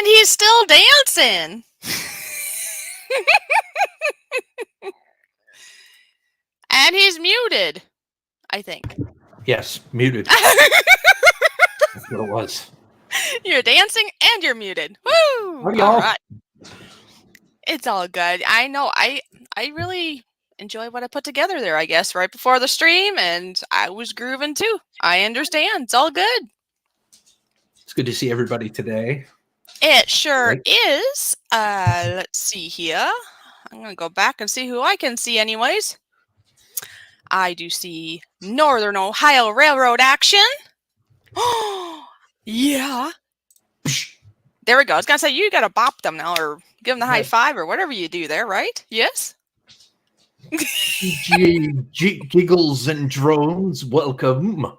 And he's still dancing. And he's muted, I think. Yes, muted. That's what it was. You're dancing and you're muted. Woo! All right. It's all good. I know. I really enjoy what I put together there, I guess, right before the stream, and I was grooving too. I understand. It's all good. It's good to see everybody today. It sure is. Let's see here. I'm going to go back and see who I can see anyways. I do see Northern Ohio Railroad action. Oh, yeah. There we go. I was going to say, you got to bop them now or give them the high five or whatever you do there, right? Yes? Giggles and drones, welcome.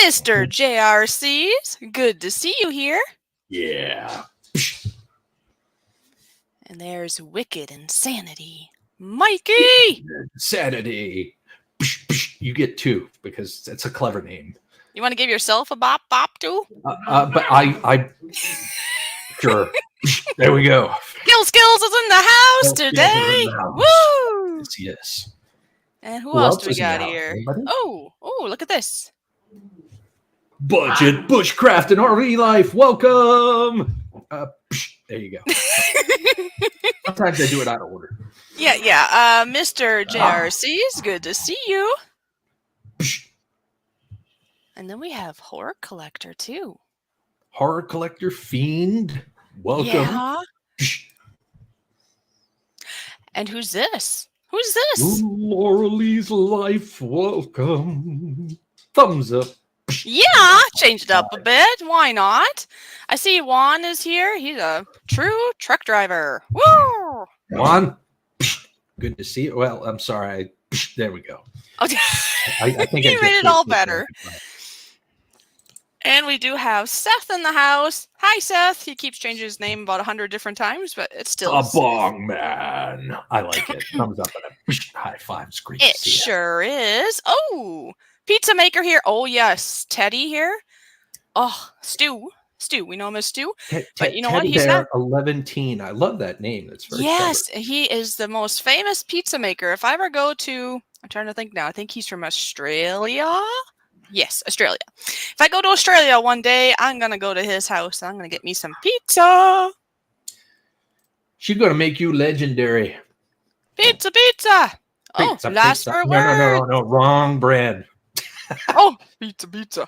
Mr. JRCs, good to see you here. Yeah. And there's Wicked Insanity. Mikey! Insanity. You get 2 because that's a clever name. You want to give yourself a bop too? But I sure. There we go. Gil Skills is in the house today. Woo! Yes. And who else do we got here? Oh, look at this. Budget bushcraft and RV life. Welcome. There you go. Sometimes I do it out of order. Yeah. Mr. JRC's good to see you. And then we have Horror Collector too. Horror Collector Fiend. Welcome. Yeah. And who's this? Who's this? Laurelie's life. Welcome. Thumbs up. Yeah, change it up a bit. Why not? I see Juan is here. He's a true truck driver. Woo! Juan, good to see you. Well, I'm sorry. There we go. Okay. I think you made it all better. And we do have Seth in the house. Hi, Seth. He keeps changing his name about 100 different times, but it's still a bong man. I like it. Thumbs up and a high five. It's great. It sure is. Oh, pizza maker here. Oh yes, Teddy here. Oh, Stu. We know him as Stu. But you know what? He's not 11teen. I love that name. That's very clever. He is the most famous pizza maker. If I ever go to, I'm trying to think now. I think he's from Australia. Yes, Australia. If I go to Australia one day, I'm going to go to his house. I'm going to get me some pizza. She's going to make you legendary. Pizza. Oh, last for a word. No. Wrong brand. Oh, pizza.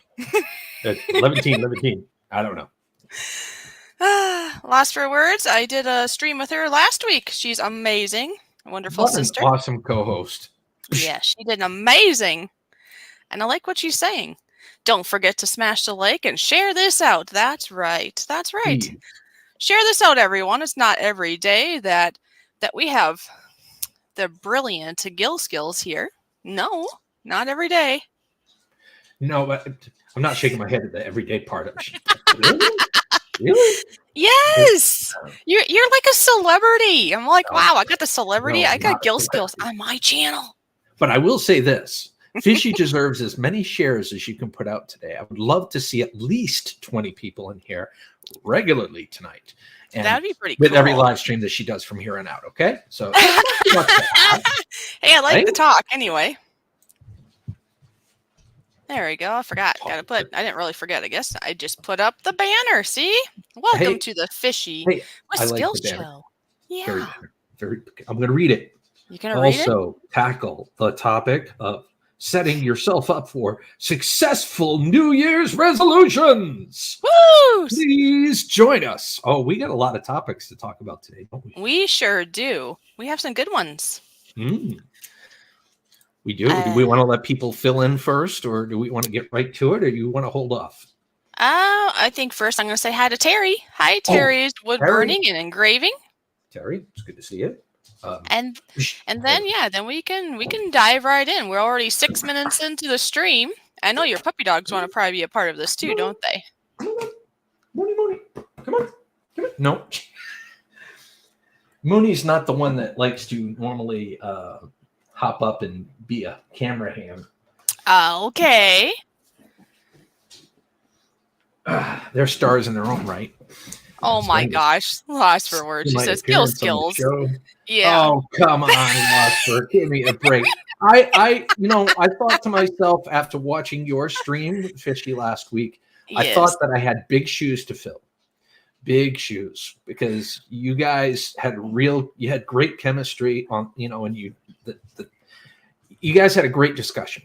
11teen. I don't know. Last for words. I did a stream with her last week. She's amazing. A wonderful sister. Awesome co-host. Yeah, she did amazing. And I like what she's saying. Don't forget to smash the like and share this out. That's right. Share this out, everyone. It's not every day that we have the brilliant Gil Skills here. No, not every day. No, but I'm not shaking my head at the everyday part of it. Really? Yes. You're like a celebrity. I'm like, wow, I got the celebrity. I got Gil Skills on my channel. But I will say this. Fishy deserves as many shares as you can put out today. I would love to see at least 20 people in here regularly tonight. And that'd be pretty cool. With every live stream that she does from here on out, okay? So hey, I like the talk anyway. There we go. I forgot. I didn't really forget, I guess. I just put up the banner. See? Welcome to the Fishy with Skillz Show. Yeah. I'm going to read it. You going to read it? Also, tackle the topic of setting yourself up for successful New Year's resolutions. Woo! Please join us. Oh, we got a lot of topics to talk about today, don't we? We sure do. We have some good ones. We do. Do we want to let people fill in first, or do we want to get right to it, or do you want to hold off? I think first I'm going to say hi to Terry. Hi, Terry's wood burning and engraving. Terry, it's good to see you. And then then we can dive right in. We're already 6 minutes into the stream. I know your puppy dogs want to probably be a part of this too, don't they? Mooney, come on. No, Mooney's not the one that likes to normally hop up and be a camera ham. Okay. They're stars in their own right. Oh my gosh. Lost for words. She My says Gil appearance on the Skills. show. Yeah. Oh, come on, Losper. Give me a break. I thought to myself after watching your stream, Fishy, last week, I Yes. thought that I had big shoes to fill. Big shoes, because you guys had great chemistry on, and you guys had a great discussion.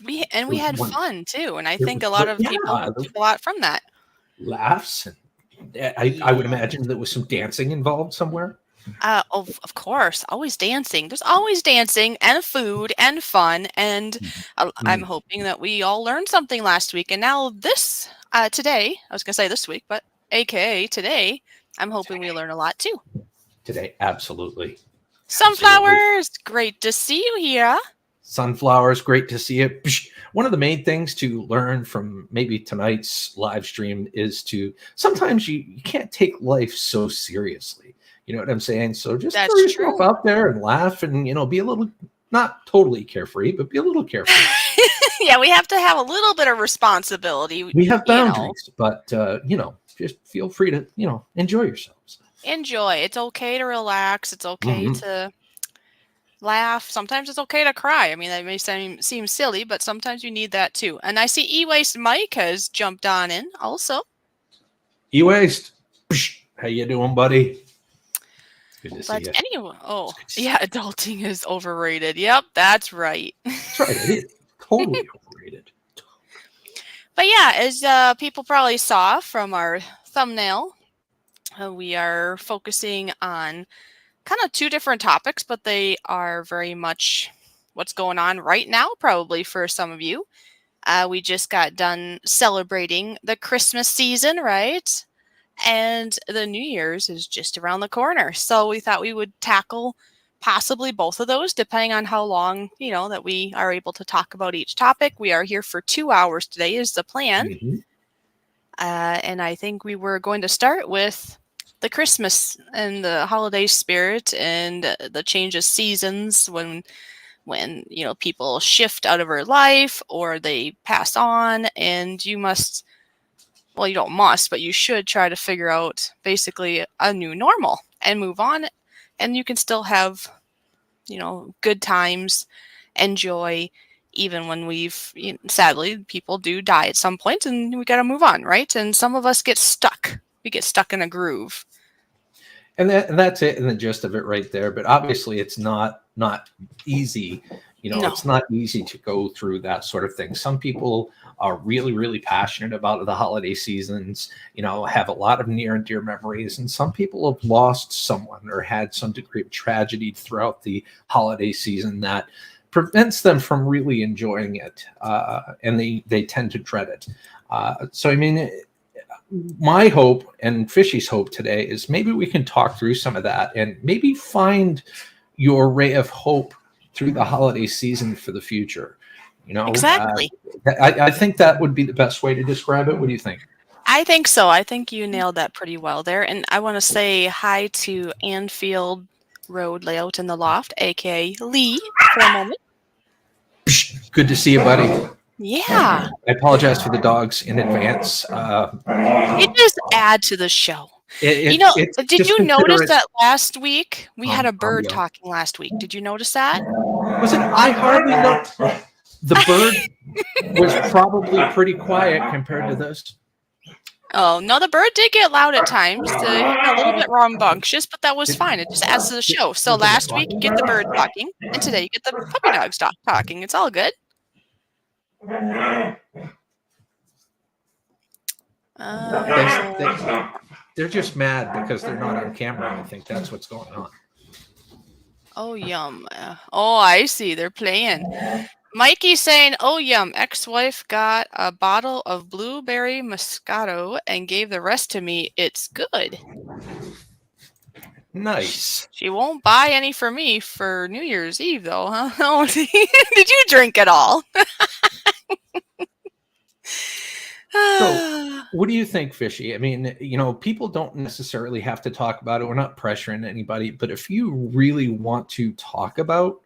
We had fun too. And I think a was lot of great. people Yeah, took a lot from that. laughs, and I would imagine there was some dancing involved somewhere. Of course, always dancing. There's always dancing and food and fun. And I'm hoping that we all learned something last week. And now today, I was going to say this week, but AKA today, I'm hoping we learn a lot too. Today, absolutely. Sunflowers, absolutely. Great to see you here. Sunflowers, great to see you. One of the main things to learn from maybe tonight's live stream is to sometimes you can't take life so seriously. You know what I'm saying? So just throw yourself out there and laugh and, be a little, not totally carefree, but be a little carefree. Yeah, we have to have a little bit of responsibility. We have boundaries, but, just feel free to, enjoy yourselves. Enjoy. It's okay to relax. It's okay to laugh. Sometimes it's okay to cry. I mean, that may seem silly, but sometimes you need that too. And I see E-Waste Mike has jumped on in also. E-Waste, how you doing, buddy? Good to see you. Anyway, yeah, adulting is overrated. Yep, that's right. That's right. It is totally overrated. But yeah, as people probably saw from our thumbnail, we are focusing on kind of two different topics, but they are very much what's going on right now, probably for some of you. We just got done celebrating the Christmas season, right? And the New Year's is just around the corner. So we thought we would tackle possibly both of those, depending on how long, that we are able to talk about each topic. We are here for 2 hours today is the plan. And I think we were going to start with the Christmas and the holiday spirit and the change of seasons when people shift out of our life or they pass on, and you don't must, but you should try to figure out basically a new normal and move on. And you can still have, good times, enjoy, even when sadly, people do die at some point and we got to move on, right? And some of us get stuck. We get stuck in a groove. And that's it in the gist of it right there. But obviously it's not easy. No. It's not easy to go through that sort of thing. Some people are really, really passionate about the holiday seasons, have a lot of near and dear memories. And some people have lost someone or had some degree of tragedy throughout the holiday season that prevents them from really enjoying it. And they tend to dread it. So, I mean, my hope and Fishy's hope today is maybe we can talk through some of that and maybe find your ray of hope through the holiday season for the future. Exactly. I think that would be the best way to describe it. What do you think? I think so. I think you nailed that pretty well there. And I want to say hi to Anfield Road Layout in the Loft, aka Lee, for a moment. Good to see you, buddy. Yeah. I apologize for the dogs in advance. It just add to the show. Did you notice that last week we had a bird talking last week? Did you notice that? I hardly noticed. The bird was probably pretty quiet compared to this. Oh, no, the bird did get loud at times. A little bit rambunctious, but that was fine. It just adds to the show. So last week you get the bird talking, and today you get the puppy dogs talking. It's all good. They're just mad because they're not on camera. I think that's what's going on. Oh, yum. Oh, I see. They're playing. Mikey's saying, oh, yum. Ex-wife got a bottle of blueberry Moscato and gave the rest to me. It's good. Nice. She won't buy any for me for New Year's Eve, though, huh? Did you drink it all? So, what do you think, Fishy? I mean, people don't necessarily have to talk about it. We're not pressuring anybody. But if you really want to talk about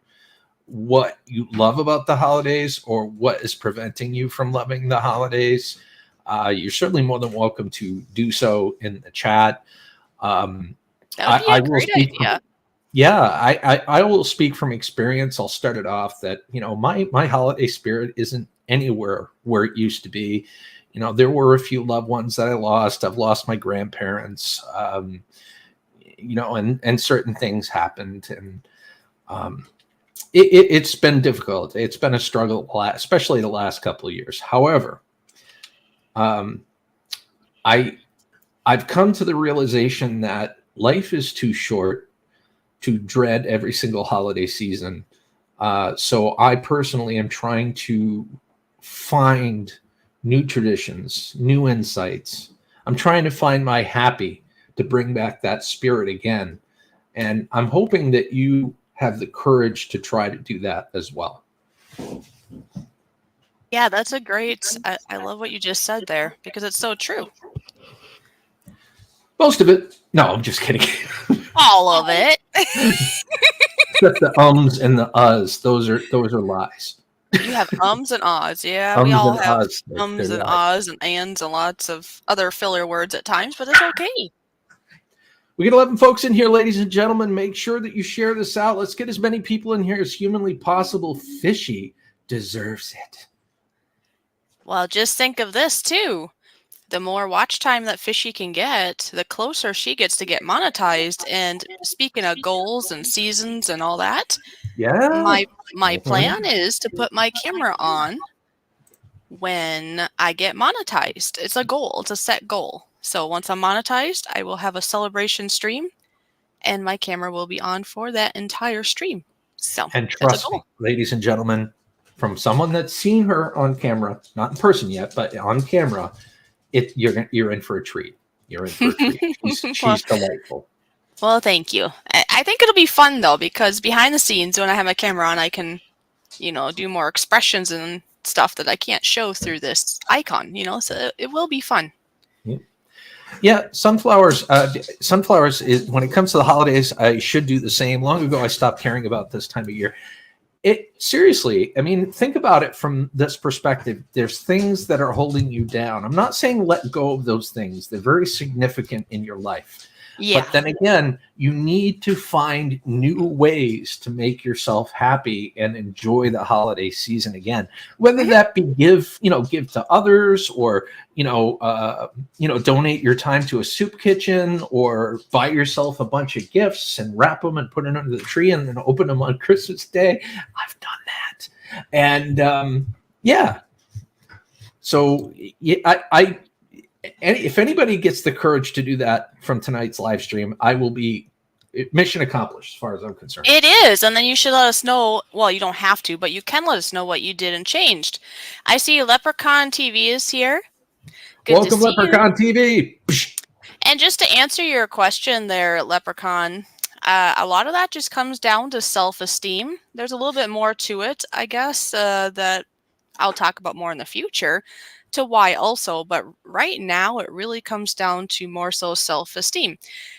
what you love about the holidays or what is preventing you from loving the holidays, you're certainly more than welcome to do so in the chat. That would be a great idea. I will speak from experience. I'll start it off that, my holiday spirit isn't anywhere where it used to be. There were a few loved ones that I lost. I've lost my grandparents, and certain things happened. And it's been difficult. It's been a struggle, especially the last couple of years. However, I've come to the realization that life is too short to dread every single holiday season. So I personally am trying to find new traditions, new insights. I'm trying to find my happy to bring back that spirit again. And I'm hoping that you have the courage to try to do that as well. Yeah, that's a great, I love what you just said there, because it's so true. Most of it. No, I'm just kidding. All of it. Except the ums and the uhs. Those are lies. You have ums and ahs. Yeah, we all have ums and ahs and ands and lots of other filler words at times, but it's okay. We get 11 folks in here, ladies and gentlemen. Make sure that you share this out. Let's get as many people in here as humanly possible. Fishy deserves it. Well, just think of this, too. The more watch time that Fishy can get, the closer she gets to get monetized. And speaking of goals and seasons and all that, my plan is to put my camera on when I get monetized. It's a goal. It's a set goal. So once I'm monetized, I will have a celebration stream, and my camera will be on for that entire stream. So, and trust me, ladies and gentlemen, from someone that's seen her on camera, not in person yet, but on camera, you're in for a treat. You're in for a treat. She's delightful. Well, thank you. I think it'll be fun though, because behind the scenes, when I have my camera on, I can, do more expressions and stuff that I can't show through this icon. So it will be fun. Yeah, sunflowers. Sunflowers is, when it comes to the holidays, I should do the same. Long ago, I stopped caring about this time of year. Seriously, I mean, think about it from this perspective. There's things that are holding you down. I'm not saying let go of those things. They're very significant in your life. Yeah. But then again, you need to find new ways to make yourself happy and enjoy the holiday season again. Whether that be give to others, or donate your time to a soup kitchen, or buy yourself a bunch of gifts and wrap them and put them under the tree and then open them on Christmas Day. I've done that, and So I if anybody gets the courage to do that from tonight's live stream, I will be mission accomplished as far as I'm concerned. It is. And then you should let us know. Well, you don't have to, but you can let us know what you did and changed. I see Leprechaun TV is here. Good Welcome, Leprechaun TV. And just to answer your question there, Leprechaun, a lot of that just comes down to self-esteem. There's a little bit more to it, I guess, that I'll talk about more in the future, to why also, but right now it really comes down to more so self-esteem.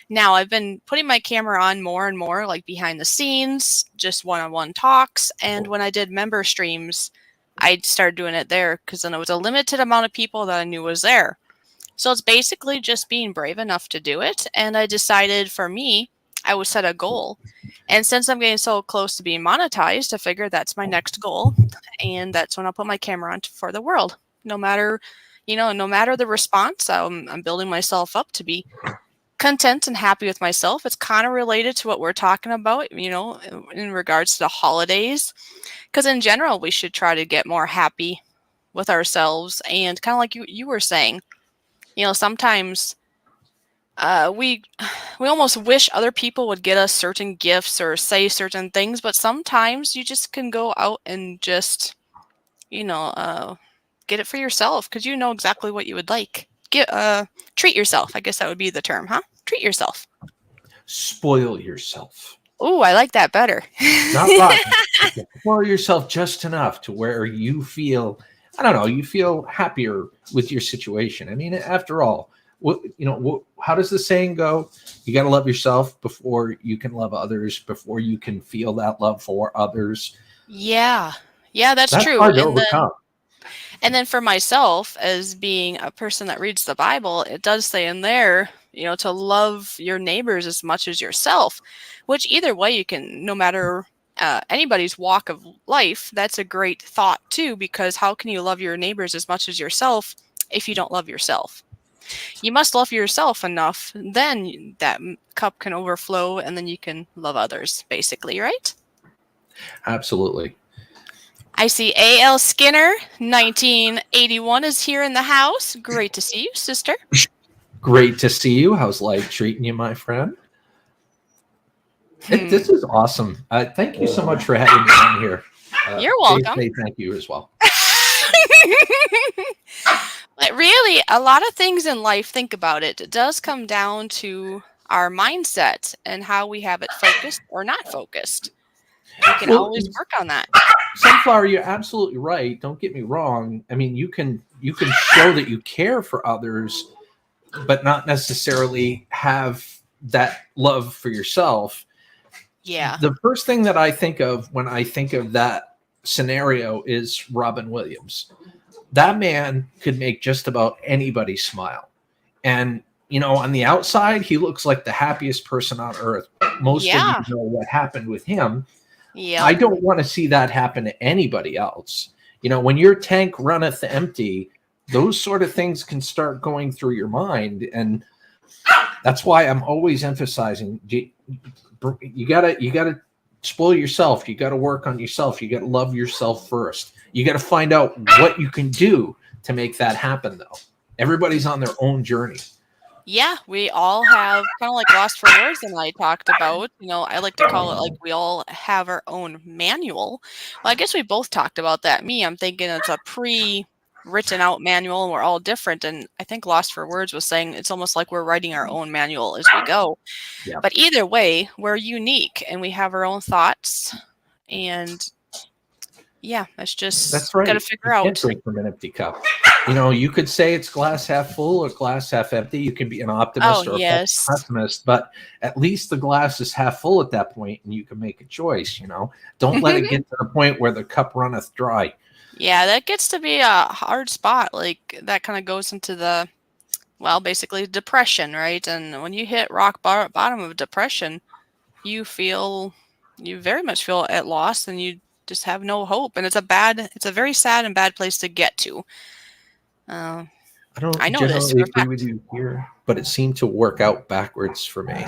Now I've been putting my camera on more and more, like behind the scenes, just one-on-one talks, and when I did member streams, I started doing it there because then it was a limited amount of people that I knew was there. So it's basically just being brave enough to do it, and I decided for me, I would set a goal. And since I'm getting so close to being monetized, I figured that's my next goal, and that's when I'll put my camera on for the world. No matter the response, I'm building myself up to be content and happy with myself. It's kind of related to what we're talking about, in regards to the holidays, because in general, we should try to get more happy with ourselves. And kind of like you were saying, sometimes we almost wish other people would get us certain gifts or say certain things, but sometimes you just can go out and just, get it for yourself, because you know exactly what you would like. Treat yourself. I guess that would be the term, huh? Treat yourself. Spoil yourself. Oh, I like that better. Not right. Spoil yourself just enough to where you feel, you feel happier with your situation. I mean, after all, how does the saying go? You got to love yourself before you can love others, before you can feel that love for others. Yeah, that's true. Hard to overcome. And then for myself, as being a person that reads the Bible, it does say in there, to love your neighbors as much as yourself, which either way you can, no matter anybody's walk of life, that's a great thought too, because how can you love your neighbors as much as yourself if you don't love yourself? You must love yourself enough, then that cup can overflow and then you can love others, basically, right? Absolutely. I see A.L. Skinner, 1981, is here in the house. Great to see you, sister. Great to see you. How's life treating you, my friend? This is awesome. Thank you so much for having me on here. You're welcome. Thank you as well. But really, a lot of things in life, think about it, it does come down to our mindset and how we have it focused or not focused. We can always work on that. Sunflower, you're absolutely right. Don't get me wrong. I mean, you can show that you care for others, but not necessarily have that love for yourself. Yeah. The first thing that I think of when I think of that scenario is Robin Williams. That man could make just about anybody smile. And, on the outside, he looks like the happiest person on earth. Most of you know what happened with him. Yeah. I don't want to see that happen to anybody else. When your tank runneth empty, those sort of things can start going through your mind. And that's why I'm always emphasizing you gotta spoil yourself. You gotta work on yourself. You gotta love yourself first. You gotta find out what you can do to make that happen, though. Everybody's on their own journey. Yeah, we all have kind of like Lost for Words, and I talked about, I like to call it like we all have our own manual. Well, I guess we both talked about that. I'm thinking it's a pre-written out manual and we're all different. And I think Lost for Words was saying it's almost like we're writing our own manual as we go. Yeah. But either way, we're unique and we have our own thoughts. And yeah, that's right. Got to figure out. Can't drink from an empty cup. You could say it's glass half full or glass half empty. You can be an optimist or a pessimist, but at least the glass is half full at that point, and you can make a choice. Don't let it get to the point where the cup runneth dry. Yeah, that gets to be a hard spot. Like that kind of goes into basically depression, right? And when you hit rock bottom of depression, you very much feel at loss, and you just have no hope, and it's a very sad and bad place to get to. I know generally agree with you here, but it seemed to work out backwards for me.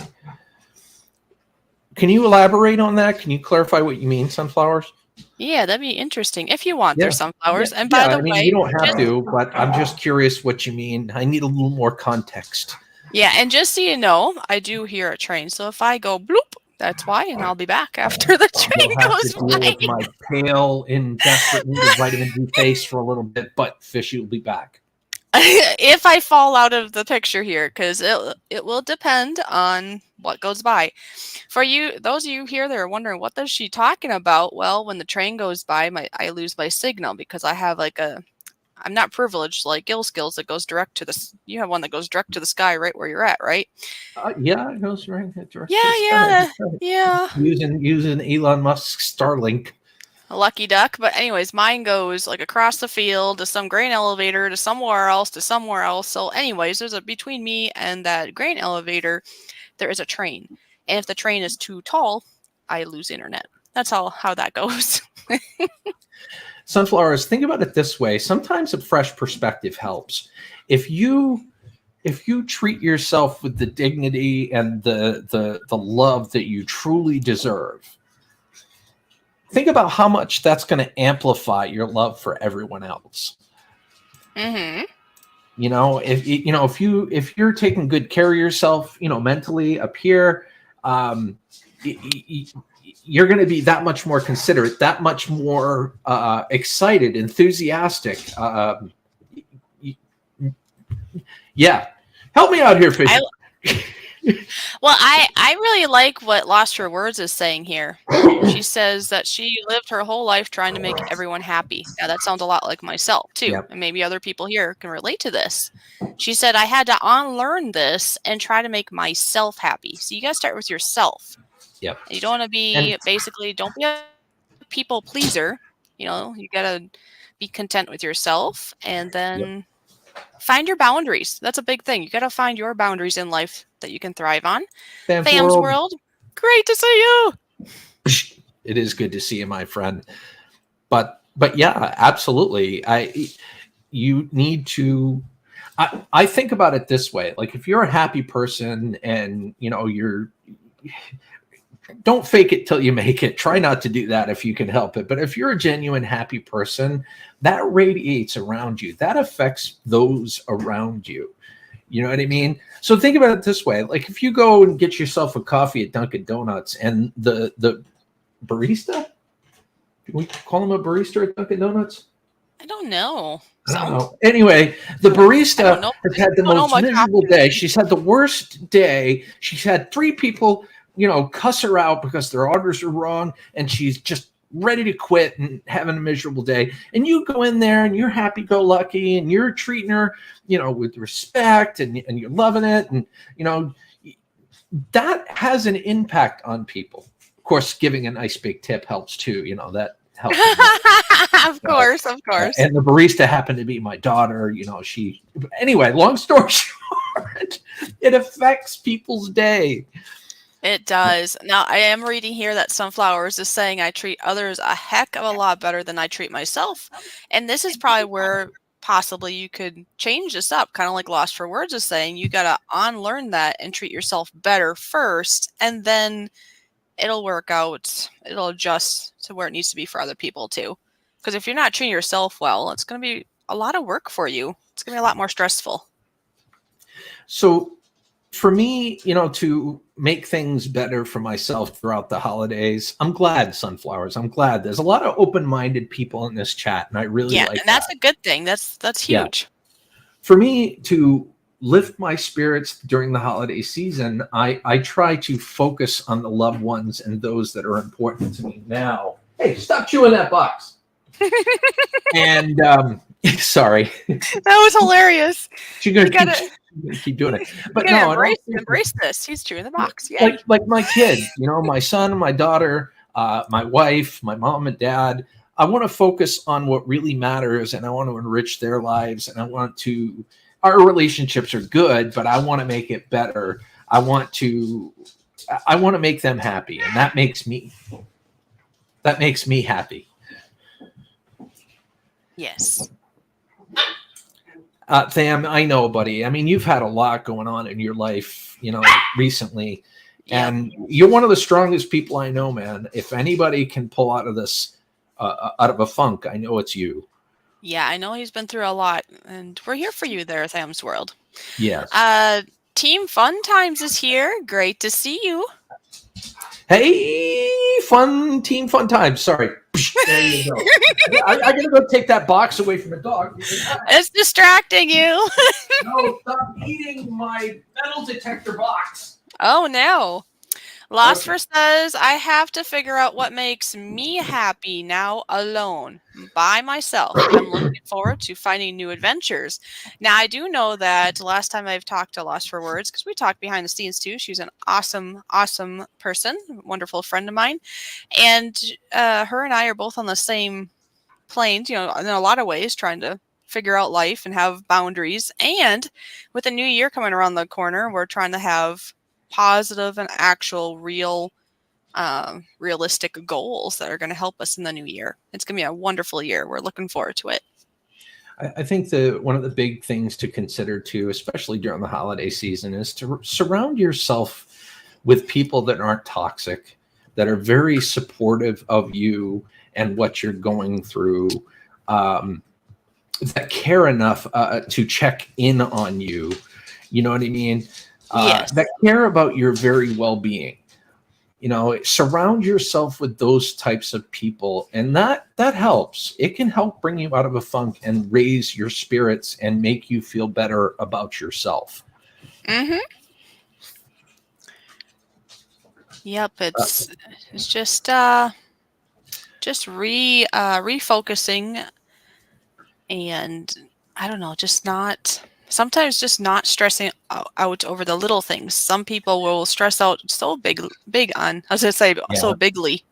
Can you elaborate on that? Can you clarify what you mean, sunflowers? Yeah, that'd be interesting if you want. There's sunflowers, and by the way, you don't have to, but I'm just curious what you mean. I need a little more context. Yeah, and just so you know, I do hear a train, so if I go bloop, that's why, and I'll be back after the train goes by. With my pale and desperate need of vitamin D face for a little bit, but Fishy will be back. If I fall out of the picture here, because it will depend on what goes by. For you, those of you here that are wondering, what is she talking about? Well, when the train goes by, I lose my signal because I have I'm not privileged like Gil Skills that goes direct to the. You have one that goes direct to the sky, right where you're at, right? Yeah, it goes right direct. To the sky. Yeah. Using Elon Musk's Starlink. A lucky duck, but anyways, mine goes like across the field to some grain elevator to somewhere else to somewhere else. So, anyways, between me and that grain elevator, there is a train, and if the train is too tall, I lose internet. That's how that goes. Sunflowers, think about it this way. Sometimes a fresh perspective helps. If you treat yourself with the dignity and the love that you truly deserve, think about how much that's going to amplify your love for everyone else. Mm-hmm. If you're taking good care of yourself, mentally up here, you're going to be that much more considerate, that much more excited, enthusiastic. Yeah. Help me out here, Fishy. Well, I really like what Lost for Words is saying here. She says that she lived her whole life trying to make everyone happy. Now, that sounds a lot like myself, too. Yep. And maybe other people here can relate to this. She said, I had to unlearn this and try to make myself happy. So you got to start with yourself. Yep. You don't want to be, don't be a people pleaser. You got to be content with yourself, and then find your boundaries. That's a big thing. You got to find your boundaries in life that you can thrive on. Tham's World, great to see you. It is good to see you, my friend. But yeah, absolutely. You need to. I think about it this way: like if you're a happy person and don't fake it till you make it. Try not to do that if you can help it. But if you're a genuine happy person, that radiates around you. That affects those around you. You know what I mean? So think about it this way. Like if you go and get yourself a coffee at Dunkin' Donuts and the barista, we call him a barista at Dunkin' Donuts? I don't know. I don't know. Anyway, the barista has had the most miserable day. She's had the worst day. She's had 3 people cuss her out because their orders are wrong, and she's just ready to quit and having a miserable day. And you go in there and you're happy-go-lucky and you're treating her, with respect and you're loving it. And, that has an impact on people. Of course, giving a nice big tip helps too. That helps. Of course. And the barista happened to be my daughter. Anyway, long story short, it affects people's day. It does. Now, I am reading here that Sunflowers is saying I treat others a heck of a lot better than I treat myself. And this is probably where possibly you could change this up, kind of like Lost for Words is saying. You got to unlearn that and treat yourself better first, and then it'll work out. It'll adjust to where it needs to be for other people too. Because if you're not treating yourself well, it's going to be a lot of work for you. It's going to be a lot more stressful. So for me, to make things better for myself throughout the holidays, I'm glad, Sunflowers. I'm glad there's a lot of open-minded people in this chat, and I really like that. And that's a good thing. That's huge. Yeah. For me to lift my spirits during the holiday season, I try to focus on the loved ones and those that are important to me now. Hey, stop chewing that box. And sorry. That was hilarious. She's gonna keep doing it. But no, embrace this. He's chewing the box. Yay. Like my kid, my son, my daughter, my wife, my mom and dad. I want to focus on what really matters, and I want to enrich their lives, and our relationships are good, but I want to make it better. I want to make them happy, and that makes me happy. Yes. Tham, I know, buddy. I mean, you've had a lot going on in your life, recently, and you're one of the strongest people I know, man. If anybody can pull out of this, out of a funk, I know it's you. Yeah, I know he's been through a lot, and we're here for you there, Tham's World. Yes. Team Fun Times is here. Great to see you. Hey, Team Fun Times. Sorry. There you go. I gotta go take that box away from the dog. It's distracting you. No, stop eating my metal detector box. Oh, no. Lostfer says, I have to figure out what makes me happy now alone, by myself. I'm looking forward to finding new adventures. Now, I do know that last time I've talked to Lost for Words, because we talked behind the scenes too. She's an awesome, awesome person, wonderful friend of mine. And her and I are both on the same plane, in a lot of ways, trying to figure out life and have boundaries. And with the new year coming around the corner, we're trying to have positive and actual realistic goals that are going to help us in the new year. It's going to be a wonderful year. We're looking forward to it. I think one of the big things to consider too, especially during the holiday season, is to surround yourself with people that aren't toxic, that are very supportive of you and what you're going through, that care enough to check in on you. You know what I mean? Yes. That care about your very well-being. Surround yourself with those types of people, and that helps. It can help bring you out of a funk and raise your spirits and make you feel better about yourself. Mm-hmm. Yep, it's just refocusing, and I don't know, sometimes just not stressing out over the little things. Some people will stress out so big on, so bigly,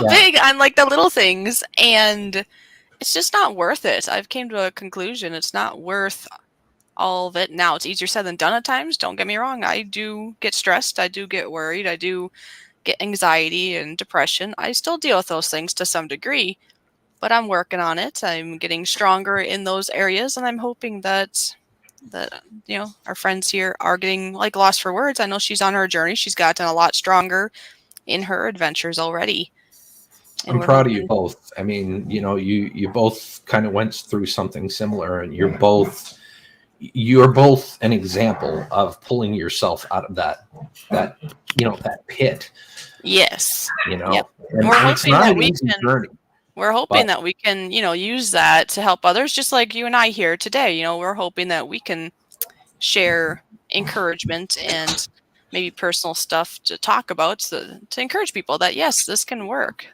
big on like the little things, and it's just not worth it. I've came to a conclusion. It's not worth all of it. Now, it's easier said than done at times. Don't get me wrong. I do get stressed. I do get worried. I do get anxiety and depression. I still deal with those things to some degree, but I'm working on it. I'm getting stronger in those areas, and I'm hoping that our friends here are getting like lost for words. I know she's on her journey. She's gotten a lot stronger in her adventures already. And I'm proud of you both. I mean, you both kind of went through something similar, and you're both an example of pulling yourself out of that pit. Yes. And we're hoping that we can journey. We're hoping that we can, use that to help others, just like you and I here today. We're hoping that we can share encouragement and maybe personal stuff to talk about to encourage people that, yes, this can work.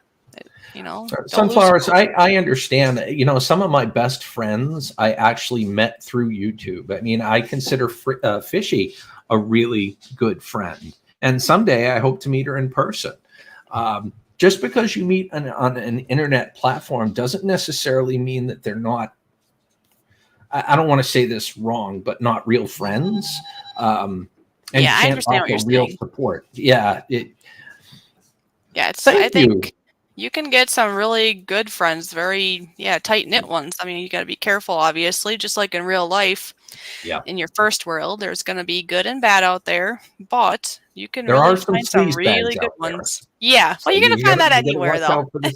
Sunflowers, I understand that, some of my best friends I actually met through YouTube. I mean, I consider Fishy a really good friend. And someday I hope to meet her in person. Just because you meet on an internet platform doesn't necessarily mean that they're not, I don't want to say this wrong, but not real friends. And I understand what you're real saying. Support. Yeah. I think you can get some really good friends, very, tight-knit ones. I mean, you got to be careful, obviously, just like in real life. Yeah. In your first world, there's going to be good and bad out there, but you can there really find some really good ones. Yeah. So well, you're going to find that anywhere, though. But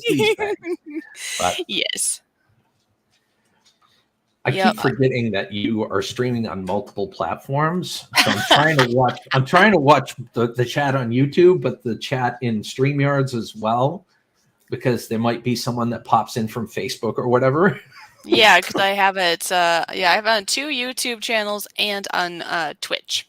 yes. I keep forgetting that you are streaming on multiple platforms. So I'm trying to watch the chat on YouTube, but the chat in StreamYards as well, because there might be someone that pops in from Facebook or whatever. Yeah, because I have it. I have it on 2 YouTube channels and on Twitch.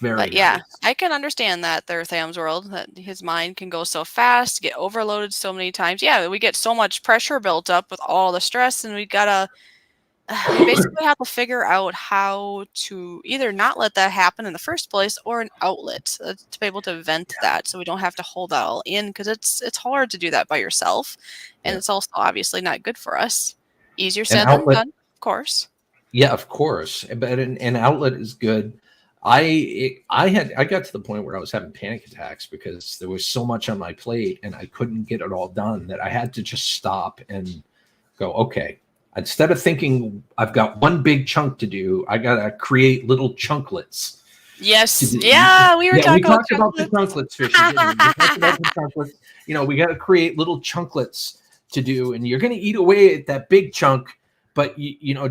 But nice. I can understand that there, Tham's world, that his mind can go so fast, get overloaded so many times. Yeah, we get so much pressure built up with all the stress, and we basically have to figure out how to either not let that happen in the first place or an outlet to be able to vent that, so we don't have to hold that all in, because it's hard to do that by yourself, and it's also obviously not good for us. Easier said than done, of course. Yeah, of course, but an outlet is good. I got to the point where I was having panic attacks because there was so much on my plate and I couldn't get it all done that I had to just stop and go, okay, instead of thinking I've got one big chunk to do, I got to create little chunklets. Yes. Yeah, we talked about the chunklets, Fishy. We talked about the chunklets. We got to create little chunklets to do, and you're going to eat away at that big chunk, but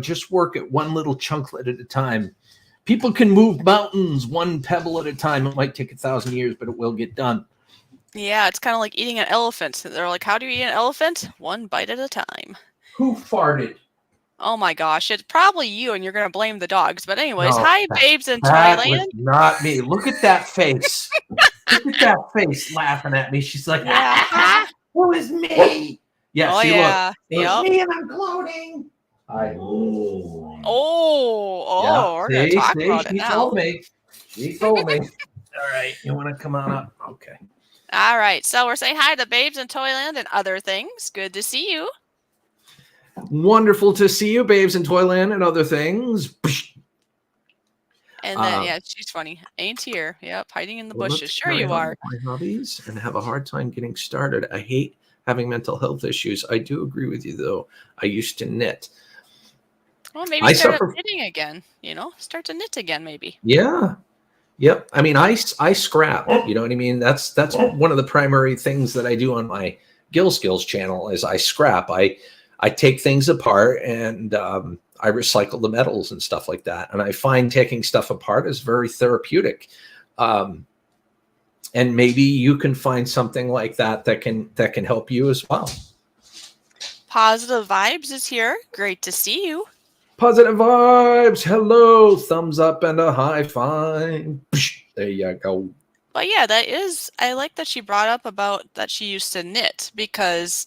just work at one little chunklet at a time. People can move mountains one pebble at a time. It might take 1,000 years, but it will get done. Yeah, it's kind of like eating an elephant. They're like, how do you eat an elephant? One bite at a time. Who farted? Oh my gosh, it's probably you, and you're going to blame the dogs. But anyways, hi, babes in That Toyland. was not me. Look at that face. Look at that face laughing at me. She's like, it was me. Yeah, look. It was me, and I'm gloating. We're going to talk about it now. She told me. All right, you want to come on up? Okay. All right, so we're saying hi to babes in Toyland and other things. Good to see you. Wonderful to see you, babes in Toyland and other things. And then, she's funny. Ain't here. Yep, hiding in the bushes. Sure you are. My hobbies and have a hard time getting started. I hate having mental health issues. I do agree with you, though. I used to knit. Well, maybe start knitting again. Start to knit again, maybe. Yeah. Yep. I mean, I scrap. You know what I mean? That's one of the primary things that I do on my Gil Skills channel is I scrap. I take things apart and I recycle the metals and stuff like that. And I find taking stuff apart is very therapeutic. And maybe you can find something like that can help you as well. Positive Vibes is here. Great to see you. Positive Vibes. Hello. Thumbs up and a high five. There you go. But yeah, I like that she brought up about that she used to knit, because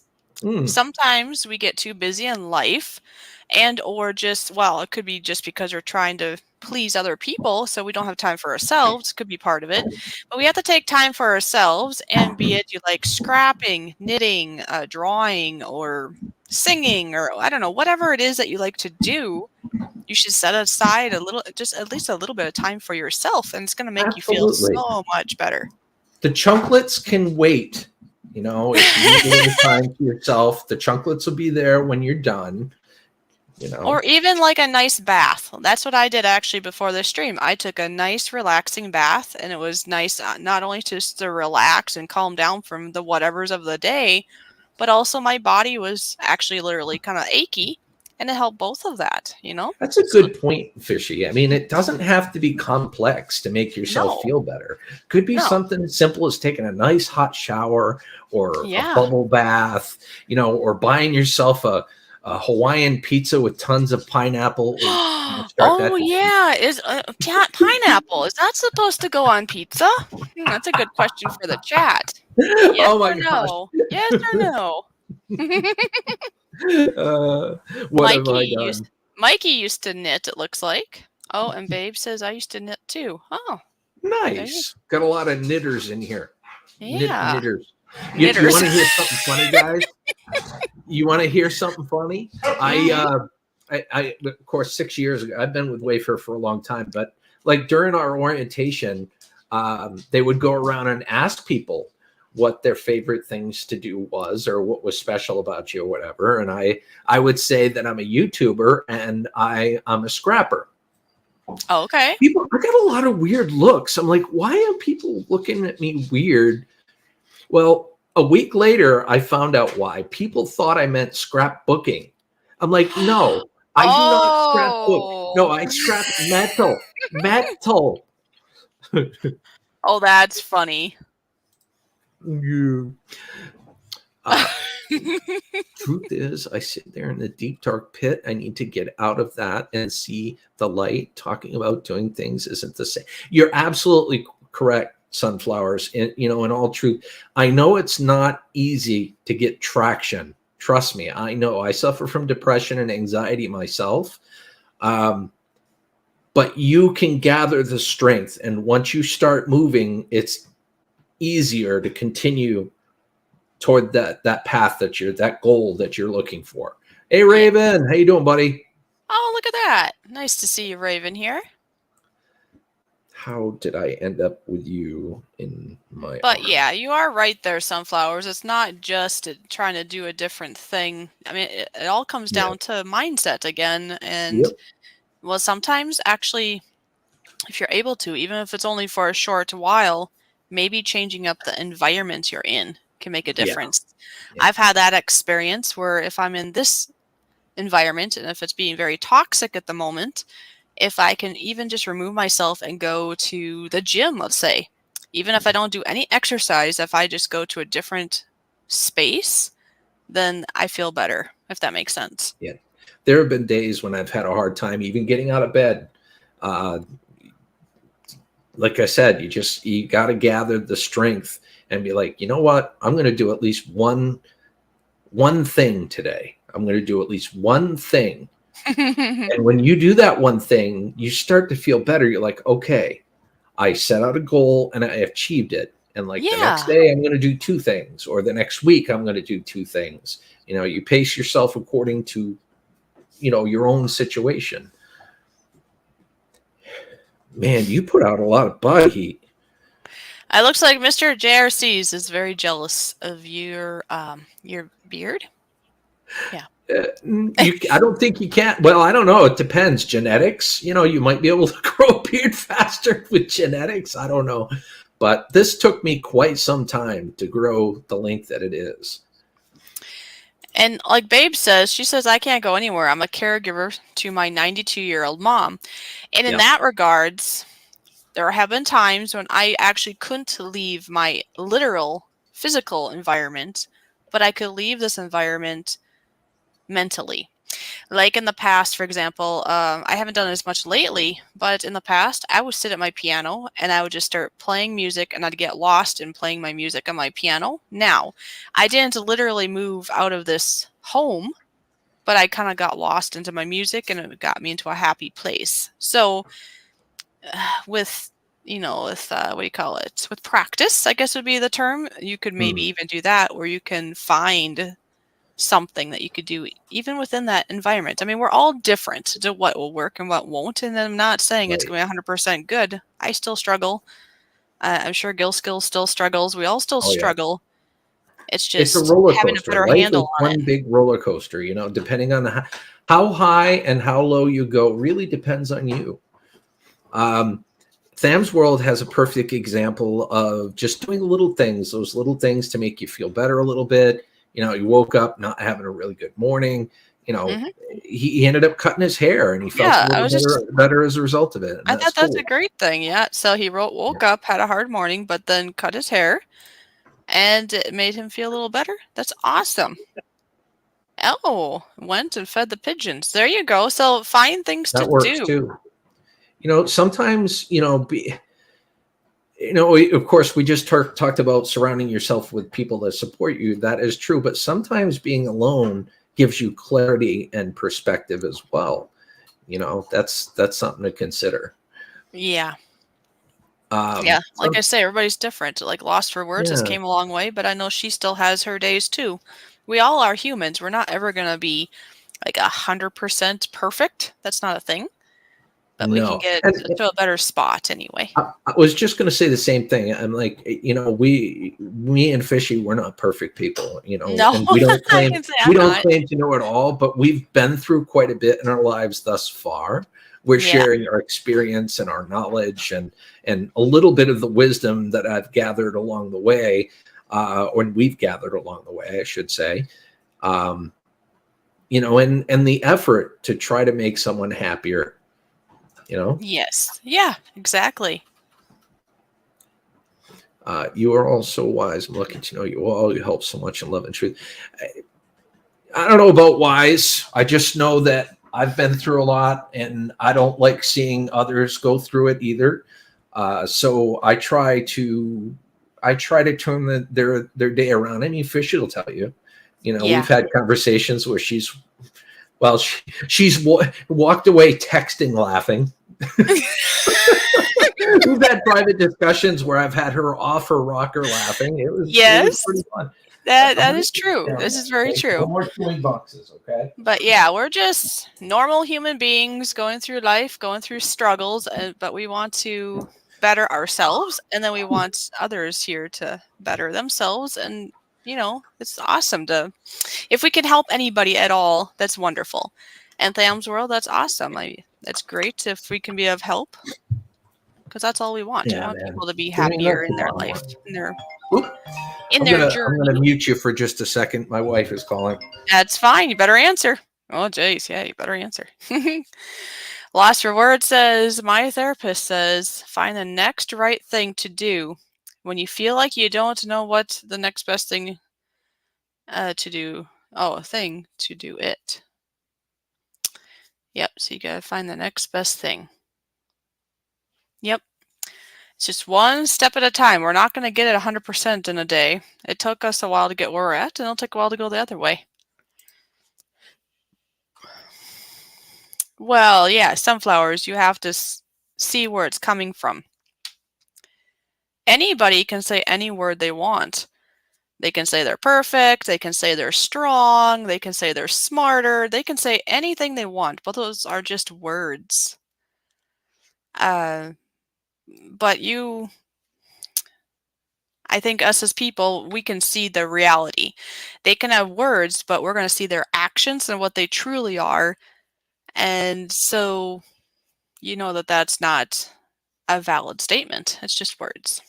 sometimes we get too busy in life and or just, well, it could be just because we're trying to please other people, so we don't have time for ourselves. Could be part of it, but we have to take time for ourselves, and be it you like scrapping, knitting, drawing, or singing, or I don't know, whatever it is that you like to do. You should set aside a little, just at least a little bit of time for yourself, and it's going to make you feel Absolutely. so much better. The chunklets can wait. You know, if you need a little time to yourself, the chunklets will be there when you're done. You know, Or even like a nice bath. That's what I did actually before the stream. I took a nice relaxing bath, and it was nice not only just to relax and calm down from the whatevers of the day, but also my body was actually literally kind of achy, and it helped both of that, you know? that's a So, good point, Fishy. I mean, it doesn't have to be complex to make yourself no, feel better. Could be no. something as simple as taking a nice hot shower or a Yeah. bubble bath, you know, or buying yourself a Hawaiian pizza with tons of pineapple. Oh, yeah. Pineapple, is that supposed to go on pizza? That's a good question for the chat. Yes Oh my or gosh. no? Yes or no? What have I done? Mikey used to knit, it looks like. Oh, and Babe says I used to knit too. Oh, Nice. Got a lot of knitters in here. yeah. Knitters. You Knitters. want to hear something funny, guys? You want to hear something funny? I of course 6 years ago, I've been with Wayfair for a long time, but like during our orientation, they would go around and ask people what their favorite things to do was, or what was special about you, or whatever. And I would say that I'm a YouTuber and I'm a scrapper. Oh, okay. People, I got a lot of weird looks. I'm like, why are people looking at me weird? Well, a week later, I found out why. People thought I meant scrapbooking. I'm like, no, I do not scrapbook. No, I scrap metal. Metal. Oh, that's funny. Yeah. Truth is, I sit there in the deep dark pit. I need to get out of that and see the light. Talking about doing things isn't the same. You're absolutely correct, Sunflowers. And in all truth, I know it's not easy to get traction. Trust me, I know. I suffer from depression and anxiety myself. But you can gather the strength, and once you start moving, it's easier to continue toward that path that goal that you're looking for. Hey, Raven, how you doing, buddy? Oh, look at that. Nice to see you, Raven, here. How did I end up with you in my But arm? yeah, you are right there, Sunflowers. It's not just trying to do a different thing. I mean, it all comes down to mindset again. And well, sometimes actually, if you're able to, even if it's only for a short while, maybe changing up the environment you're in can make a difference. Yeah. I've had that experience where if I'm in this environment and if it's being very toxic at the moment, if I can even just remove myself and go to the gym, let's say, even if I don't do any exercise, if I just go to a different space, then I feel better, if that makes sense. Yeah. There have been days when I've had a hard time even getting out of bed. Like I said, you got to gather the strength and be like, you know what? I'm going to do at least one thing today. I'm going to do at least one thing. And when you do that one thing, you start to feel better. You're like, okay, I set out a goal and I achieved it. And like the next day, I'm going to do 2 things, or the next week, I'm going to do 2 things. You pace yourself according to, your own situation. Man, you put out a lot of body heat. It looks like Mr. JRC's is very jealous of your beard. Yeah. I don't think you can. Well, I don't know. It depends. Genetics. You might be able to grow a beard faster with genetics. I don't know. But this took me quite some time to grow the length that it is. And like Babe says, she says, I can't go anywhere. I'm a caregiver to my 92-year-old mom. And in that regards, there have been times when I actually couldn't leave my literal physical environment, but I could leave this environment mentally. Like in the past, for example, I haven't done as much lately, but in the past, I would sit at my piano and I would just start playing music, and I'd get lost in playing my music on my piano. Now, I didn't literally move out of this home, but I kind of got lost into my music, and it got me into a happy place. So with with what do you call it? With practice, I guess would be the term. You could maybe even do that, where you can find something that you could do even within that environment. I mean, we're all different to what will work and what won't. And I'm not saying it's Right. going to be 100% good. I still struggle. I'm sure Gil Skills still struggles. We all still Oh yeah. struggle. It's It's a just roller having a coaster. better Life is handle on it. one big roller coaster, depending on how high and how low you go really depends on you. Tham's World has a perfect example of just doing little things, those little things to make you feel better a little bit. You woke up not having a really good morning. Hmm. He ended up cutting his hair and he felt a Yeah, I little was just. better as a result of it. And I that's thought that's a cool. great thing. Yeah. So he Yeah. woke up, had a hard morning, but then cut his hair, and it made him feel a little better. That's awesome. Oh, went and fed the pigeons. There you go. So find things to That works do. too. Sometimes, of course, we just talked about surrounding yourself with people that support you. That is true. But sometimes being alone gives you clarity and perspective as well. That's something to consider. Yeah. Yeah. Like So, I say, everybody's different. Like Lost for Words has yeah, came a long way, but I know she still has her days too. We all are humans. We're not ever going to be like 100% perfect. That's not a thing, but we can no. get And to a better spot anyway. I was just going to say the same thing. I'm like, me and Fishy, we're not perfect people, No, and we don't I claim can say I'm not. to know it all, but we've been through quite a bit in our lives thus far. We're Yeah. sharing our experience and our knowledge and a little bit of the wisdom that I've gathered along the way, or we've gathered along the way, I should say. Um, and the effort to try to make someone happier, Yes. Yeah, exactly. You are all so wise. I'm lucky to know you all. You help so much in love and truth. I don't know about wise. I just know that I've been through a lot, and I don't like seeing others go through it either. So I try to turn their day around. I mean, Fishy will tell you. Yeah. We've had conversations where she's walked away texting, laughing. We've had private discussions where I've had her off her rocker laughing. It was Yes. pretty fun. That is true. This is very Okay, true. no more chewing boxes, okay? But yeah, we're just normal human beings going through life, going through struggles, but we want to better ourselves, and then we want others here to better themselves. And it's awesome if we can help anybody at all, that's wonderful. And Tham's World, that's awesome. That's great if we can be of help, because that's all we want. We Yeah, want man. people to be I mean, that's happier the in their bottom life, line. Oop, in I'm their gonna journey. mute you for just a second. My wife is calling. That's fine. You better answer. Oh, jeez. Yeah, you better answer. Last reward says, my therapist says, find the next right thing to do when you feel like you don't know what the next best thing to do. Oh, a thing to do it. Yep. So you got to find the next best thing. Yep. It's just one step at a time. We're not going to get it 100% in a day. It took us a while to get where we're at, and it'll take a while to go the other way. Well, yeah, sunflowers, you have to see where it's coming from. Anybody can say any word they want. They can say they're perfect, they can say they're strong, they can say they're smarter, they can say anything they want, but those are just words. But I think us as people, we can see the reality. They can have words, but we're going to see their actions and what they truly are. And so that that's not a valid statement. It's just words.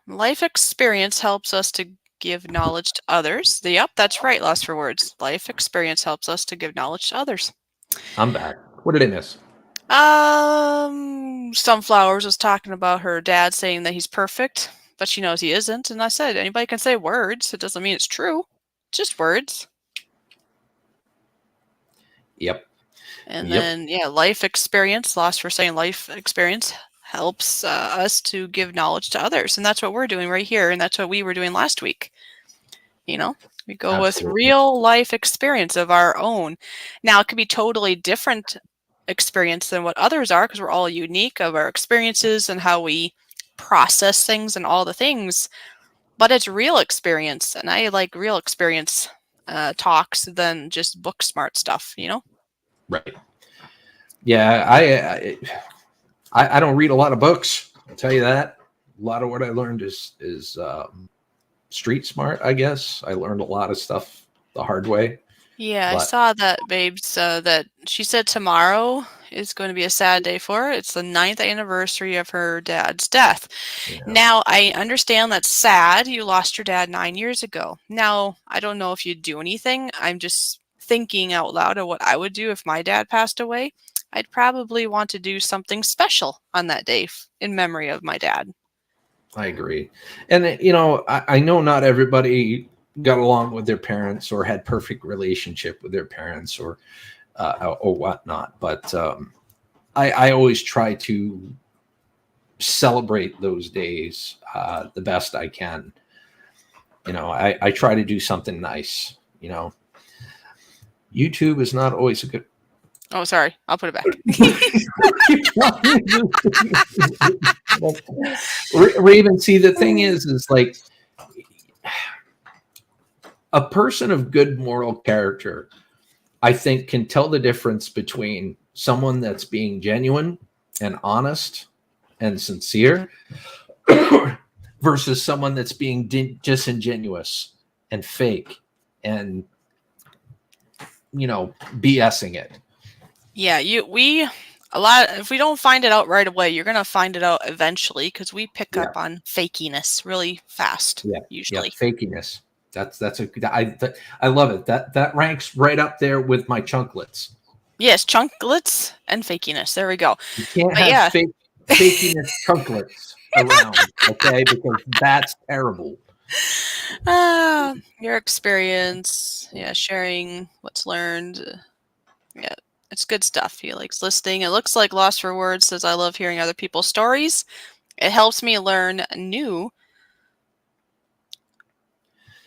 Life experience helps us to give knowledge to others. Yep, that's right, Lost for Words. Life experience helps us to give knowledge to others. I'm back. What did I miss? Sunflowers was talking about her dad saying that he's perfect, but she knows he isn't. And I said, anybody can say words. It doesn't mean it's true. Just words. Yep. And then, life experience. Lost for saying life experience helps us to give knowledge to others. And that's what we're doing right here. And that's what we were doing last week. You know, we go with Absolutely. real life experience of our own. Now, it could be totally different experience than what others are because we're all unique of our experiences and how we process things and all the things. But it's real experience, and I like real experience talks than just book smart stuff. You know. Right. Yeah, I don't read a lot of books. I'll tell you that. A lot of what I learned is street smart, I guess. I learned a lot of stuff the hard way. Yeah, I But saw that, babes, that she said tomorrow is going to be a sad day for her. It's the 9th anniversary of her dad's death. yeah, Now, I understand that's sad. You lost your dad 9 years ago. Now, I don't know if you'd do anything. I'm just thinking out loud of what I would do if my dad passed away. I'd probably want to do something special on that day in memory of my dad. I agree. And I know not everybody got along with their parents or had perfect relationship with their parents or whatnot. But I always try to celebrate those days the best I can. I try to do something nice. YouTube is not always a good. Oh, sorry. I'll put it back. Raven, see, the thing is like a person of good moral character, I think, can tell the difference between someone that's being genuine and honest and sincere versus someone that's being disingenuous and fake and BSing it. Yeah, if we don't find it out right away, you're gonna find it out eventually because we pick up on fakiness really fast. Usually. Fakiness. I love it. That ranks right up there with my chunklets. Yes, chunklets and fakiness. There we go. You can't have fakiness chunklets around, okay? Because that's terrible. Your experience, sharing what's learned. Yeah, it's good stuff. He likes listening. It looks like Lost for Words says, I love hearing other people's stories. It helps me learn new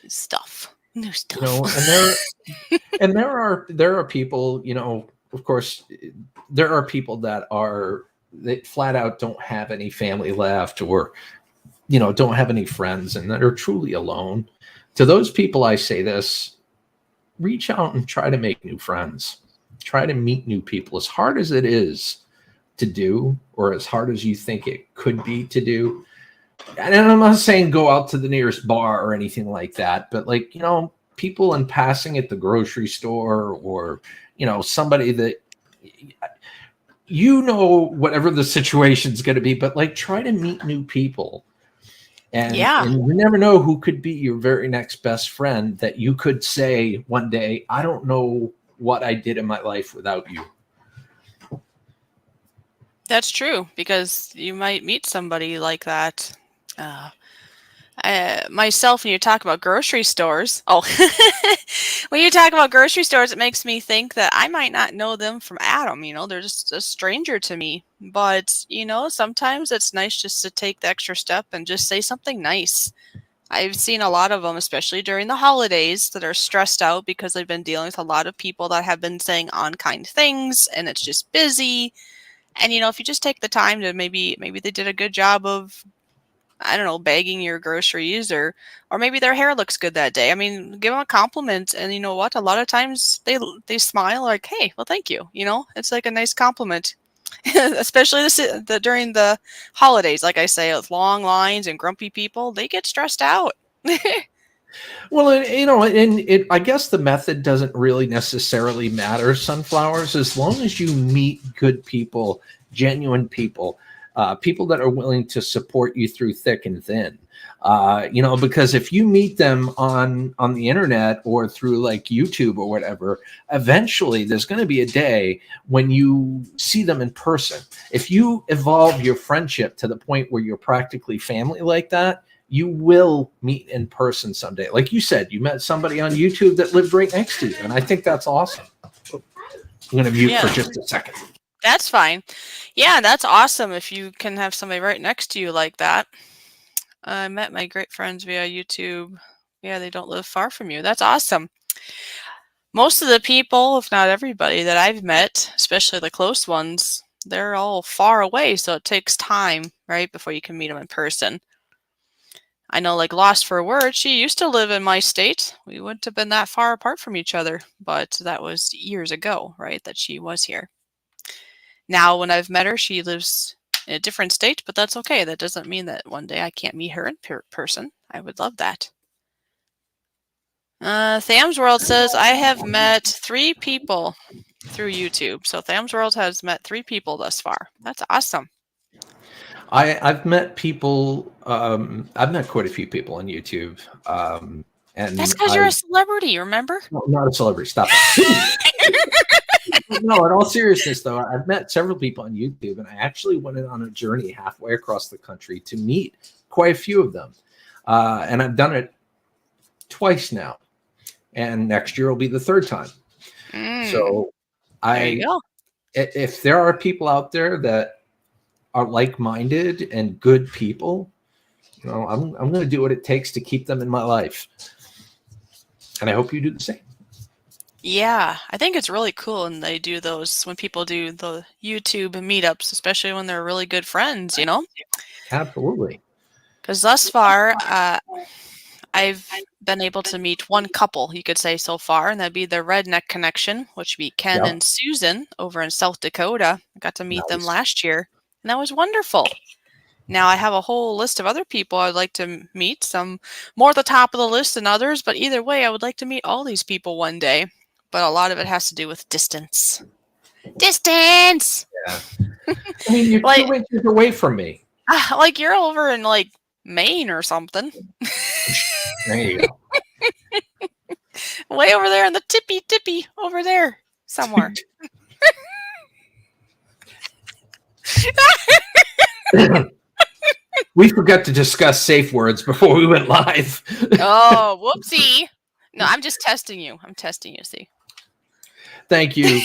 stuff. New stuff. And there are people, of course, there are people that flat out don't have any family left or, don't have any friends and that are truly alone. To those people, I say this: reach out and try to make new friends. Try to meet new people. As hard as it is to do, or as hard as you think it could be to do. And I'm not saying go out to the nearest bar or anything like that, but people in passing at the grocery store or, somebody that, whatever the situation's going to be, but try to meet new people. And you never know who could be your very next best friend that you could say one day, I don't know what I did in my life without you. That's true, because you might meet somebody like that. Myself, when you talk about grocery stores, when you talk about grocery stores, it makes me think that I might not know them from Adam. They're just a stranger to me. But, sometimes it's nice just to take the extra step and just say something nice. I've seen a lot of them, especially during the holidays, that are stressed out because they've been dealing with a lot of people that have been saying unkind things, and it's just busy. And, if you just take the time to maybe they did a good job of, I don't know, bagging your groceries, or maybe their hair looks good that day. I mean, give them a compliment, and you know what? A lot of times they smile like, "Hey, well, thank you." It's like a nice compliment, especially during the holidays. Like I say, with long lines and grumpy people, they get stressed out. Well, I guess the method doesn't really necessarily matter, Sunflowers, as long as you meet good people, genuine people, people that are willing to support you through thick and thin. Because if you meet them on the internet or through YouTube or whatever, eventually there's going to be a day when you see them in person. If you evolve your friendship to the point where you're practically family like that, you will meet in person someday. Like you said, you met somebody on YouTube that lived right next to you, and I think that's awesome. I'm going to mute for just a second. That's fine. Yeah, that's awesome if you can have somebody right next to you like that. I met my great friends via YouTube. Yeah, they don't live far from you. That's awesome. Most of the people, if not everybody that I've met, especially the close ones, they're all far away, so it takes time, right, before you can meet them in person. I know, like Lost for Words, she used to live in my state. We wouldn't have been that far apart from each other, but that was years ago, right, that she was here. Now, when I've met her, she lives in a different state, but that's okay. That doesn't mean that one day I can't meet her in person. I would love that. Tham's World says, I have met 3 people through YouTube. So Tham's World has met 3 people thus far. That's awesome. I've met people. I've met quite a few people on YouTube. And that's because you're a celebrity, remember? No, not a celebrity. Stop it. No, in all seriousness, though, I've met several people on YouTube, and I actually went on a journey halfway across the country to meet quite a few of them. And I've done it twice now. And next year will be the 3rd time. So there you go. If there are people out there that are like-minded and good people, you know, I'm going to do what it takes to keep them in my life. And I hope you do the same. Yeah, I think it's really cool when they do those, when people do the YouTube meetups, especially when they're really good friends, you know? Absolutely. Because thus far, I've been able to meet one couple, you could say, so far, and that'd be the Redneck Connection, which would be Ken and Susan over in South Dakota. I got to meet them last year, and that was wonderful. Now I have a whole list of other people I'd like to meet, some more at the top of the list than others, but either way, I would like to meet all these people one day. But a lot of it has to do with distance. Distance! Yeah. I mean, you're 2 inches away from me. Like you're over in, like, Maine or something. There you go. Way over there in the tippy over there somewhere. We forgot to discuss safe words before we went live. Oh, whoopsie. No, I'm just testing you. I'm testing you, see. Thank you,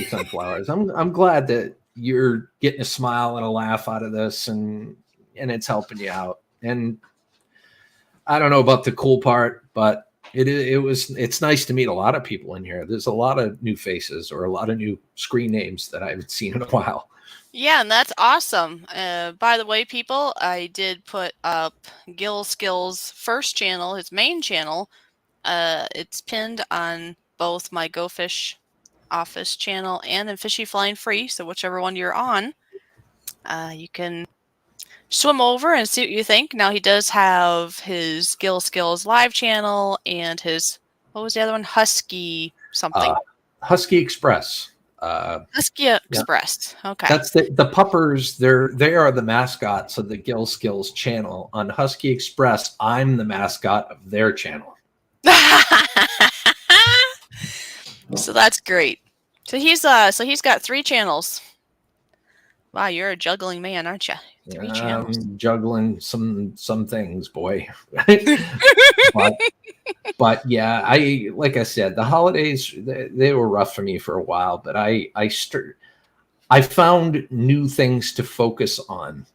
Sunflowers. I'm glad that you're getting a smile and a laugh out of this, and it's helping you out. And I don't know about the cool part, but it's nice to meet a lot of people in here. There's a lot of new faces or a lot of new screen names that I haven't seen in a while. Yeah, and that's awesome. By the way, people, I did put up Gil Skills' first channel, his main channel. It's pinned on both my Go Fish Office channel and in Fishy Flying Free. So whichever one you're on, you can swim over and see what you think. Now he does have his Gil Skills live channel and his, what was the other one? Husky something. Husky Express. Husky Express. Okay. That's the puppers. They are the mascots of the Gil Skills channel. On Husky Express, I'm the mascot of their channel. So that's great. So he's got 3 channels. Wow, you're a juggling man, aren't you? 3 channels. I'm juggling some things, boy. but yeah, like I said, the holidays they were rough for me for a while, but I found new things to focus on,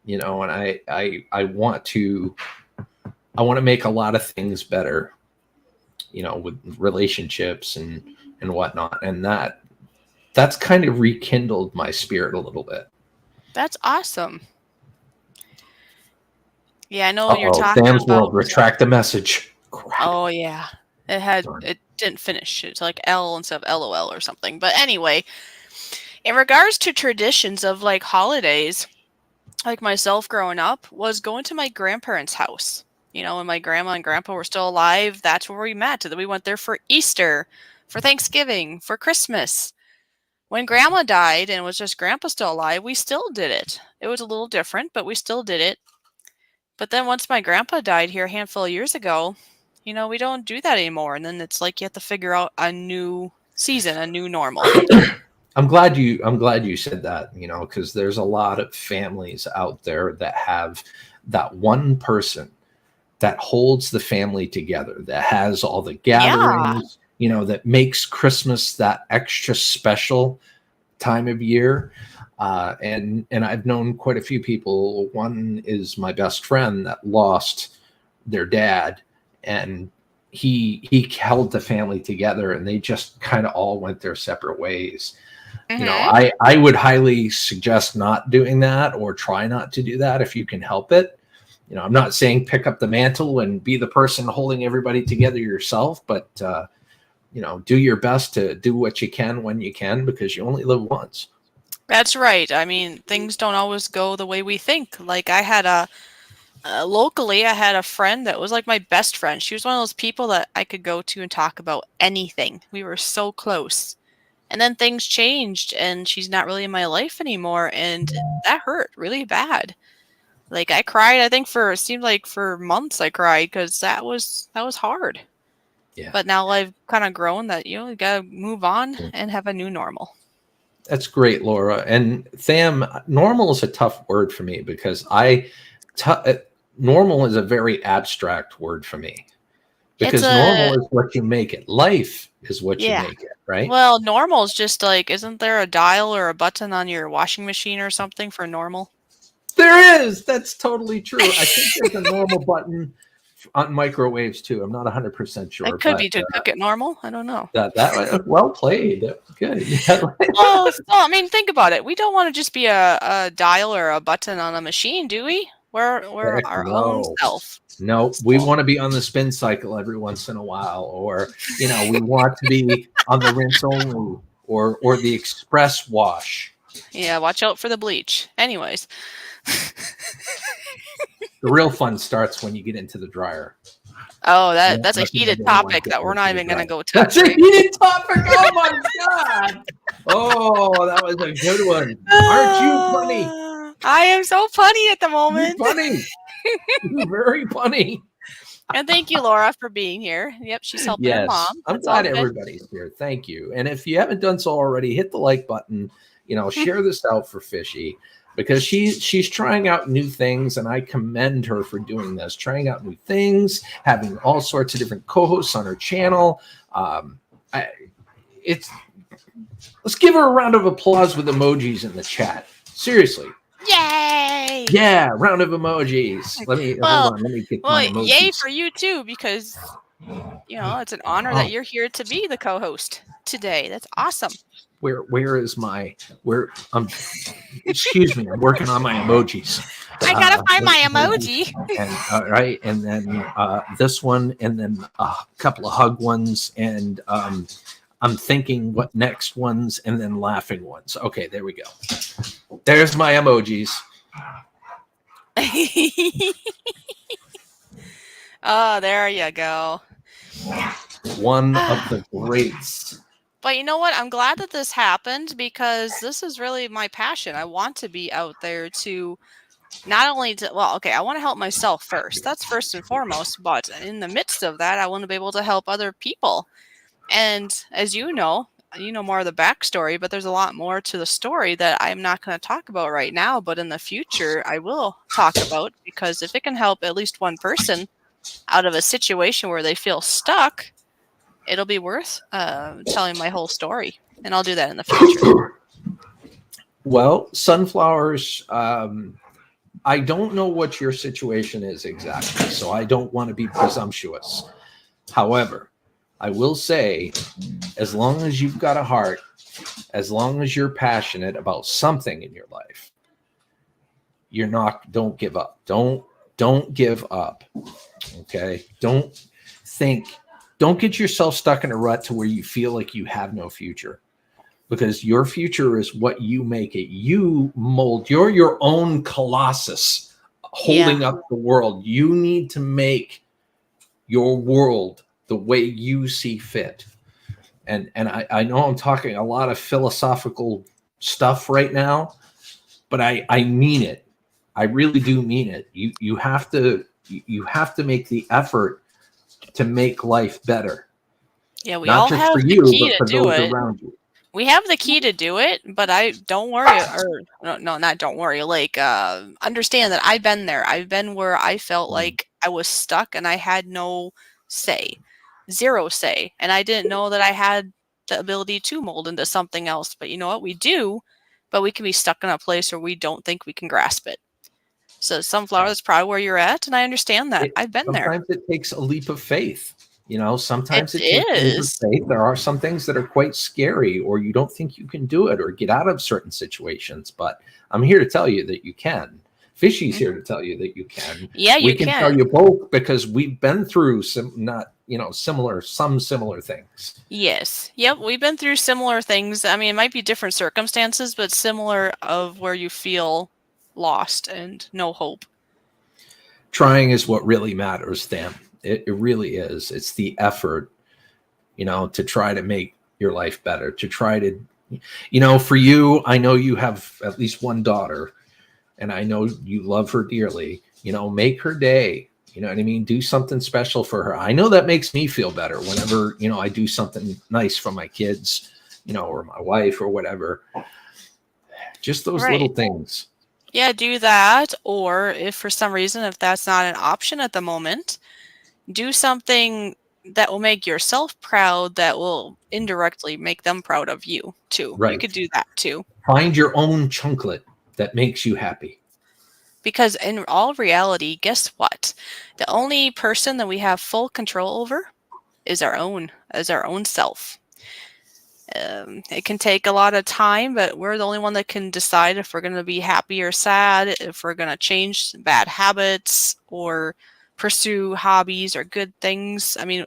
you know, and I want to make a lot of things better, you know, with relationships and whatnot, and that's kind of rekindled my spirit a little bit. That's awesome. Yeah, I know what you're talking Sam's about. World, retract the message. Crap. Oh yeah, it didn't finish. It's like L instead of LOL or something. But anyway, in regards to traditions of like holidays, like myself growing up was going to my grandparents' house. You know, when my grandma and grandpa were still alive, that's where we met. We went there for Easter, for Thanksgiving, for Christmas. When grandma died and it was just grandpa still alive, we still did it. It was a little different, but we still did it. But then once my grandpa died here a handful of years ago, you know, we don't do that anymore. And then it's like you have to figure out a new season, a new normal. I'm glad you said that, you know, because there's a lot of families out there that have that one person that holds the family together, that has all the gatherings, you know, that makes Christmas that extra special time of year. And I've known quite a few people. One is my best friend that lost their dad, and he held the family together, and they just kind of all went their separate ways. You know, I would highly suggest not doing that, or try not to do that if you can help it. You know, I'm not saying pick up the mantle and be the person holding everybody together yourself, but you know, do your best to do what you can when you can, because you only live once. That's right. I mean, things don't always go the way we think. Like I had locally, I had a friend that was like my best friend. She was one of those people that I could go to and talk about anything. We were so close. And then things changed and she's not really in my life anymore. And that hurt really bad. Like I cried, I think it seemed like for months I cried because that was hard. Yeah. But now I've kind of grown that, you gotta move on and have a new normal. That's great, Laura. And Tham, normal is a tough word for me because normal is a very abstract word for me, because normal is what you make it. Life is what you make it, right? Well, normal is just like, isn't there a dial or a button on your washing machine or something for normal? There is. That's totally true. I think there's a normal button on microwaves too. I'm not 100% sure. It could be to cook it normal. I don't know. That well played. Good. Well, I mean, think about it. We don't want to just be a dial or a button on a machine, do we? We're our own self. No, we want to be on the spin cycle every once in a while, or we want to be on the rinse only, or the express wash. Yeah, watch out for the bleach. Anyways. The real fun starts when you get into the dryer. Oh, that's a heated topic that we're not even going to go touch. That's a heated topic. Oh my God. Oh, that was a good one. Aren't you funny? I am so funny at the moment. You're funny. You're very funny. And thank you, Laura, for being here. Yep, she's helping her mom. I'm glad everybody's here. Thank you. And if you haven't done so already, hit the like button. Share this out for Fishy, because she's trying out new things, and I commend her for doing this, trying out new things, having all sorts of different co-hosts on her channel. Let's give her a round of applause with emojis in the chat. Seriously. Yay! Yeah, round of emojis. Hold on. Let me get my emojis. Yay for you too, because it's an honor that you're here to be the co-host today. That's awesome. Excuse me, I'm working on my emojis. I gotta find my emoji. And right, and then this one, and then a couple of hug ones, and I'm thinking what next ones, and then laughing ones. Okay, there we go. There's my emojis. Oh, there you go. One of the greats. But you know what? I'm glad that this happened, because this is really my passion. I want to be out there to not only I want to help myself first. That's first and foremost. But in the midst of that, I want to be able to help other people. And as you know more of the backstory, but there's a lot more to the story that I'm not going to talk about right now. But in the future, I will talk about, because if it can help at least one person out of a situation where they feel stuck, it'll be worth telling my whole story, and I'll do that in the future. Well, sunflowers, I don't know what your situation is exactly, so I don't want to be presumptuous. However, I will say, as long as you've got a heart, as long as you're passionate about something in your life, don't give up. Don't give up. Okay? Don't get yourself stuck in a rut to where you feel like you have no future, because your future is what you make it. You mold. You're your own colossus holding up the world. You need to make your world the way you see fit. And I know I'm talking a lot of philosophical stuff right now, but I mean it. I really do mean it. You have to make the effort to make life better. Yeah, we all have the key to do it. Around you. We have the key to do it, but don't worry, or no, not don't worry. Like, understand that I've been there. I've been where I felt like I was stuck and I had no say, zero say, and I didn't know that I had the ability to mold into something else. But you know what? We do, but we can be stuck in a place where we don't think we can grasp it. So sunflower, that's probably where you're at, and I understand that. I've been there. Sometimes it takes a leap of faith. It Sometimes it takes a leap of is. faith. There are some things that are quite scary, or you don't think you can do it or get out of certain situations. But I'm here to tell you that you can. Fishy's here to tell you that you can. Yeah, We you can can. tell you both because we've been through some similar things. Yes. Yep. We've been through similar things. I mean, it might be different circumstances, but similar of where you feel lost and no hope. Trying is what really matters, Dan. It really is. It's the effort, to try to make your life better, to try to, for you, I know you have at least one daughter, and I know you love her dearly. Make her day. You know what I mean? Do something special for her. I know that makes me feel better whenever, I do something nice for my kids, or my wife or whatever. Just those little things. Yeah, do that. Or if for some reason, if that's not an option at the moment, do something that will make yourself proud, that will indirectly make them proud of you too. Right. You could do that too. Find your own chunklet that makes you happy. Because in all reality, guess what? The only person that we have full control over is our own self. It can take a lot of time, but we're the only one that can decide if we're going to be happy or sad, if we're going to change bad habits or pursue hobbies or good things. I mean,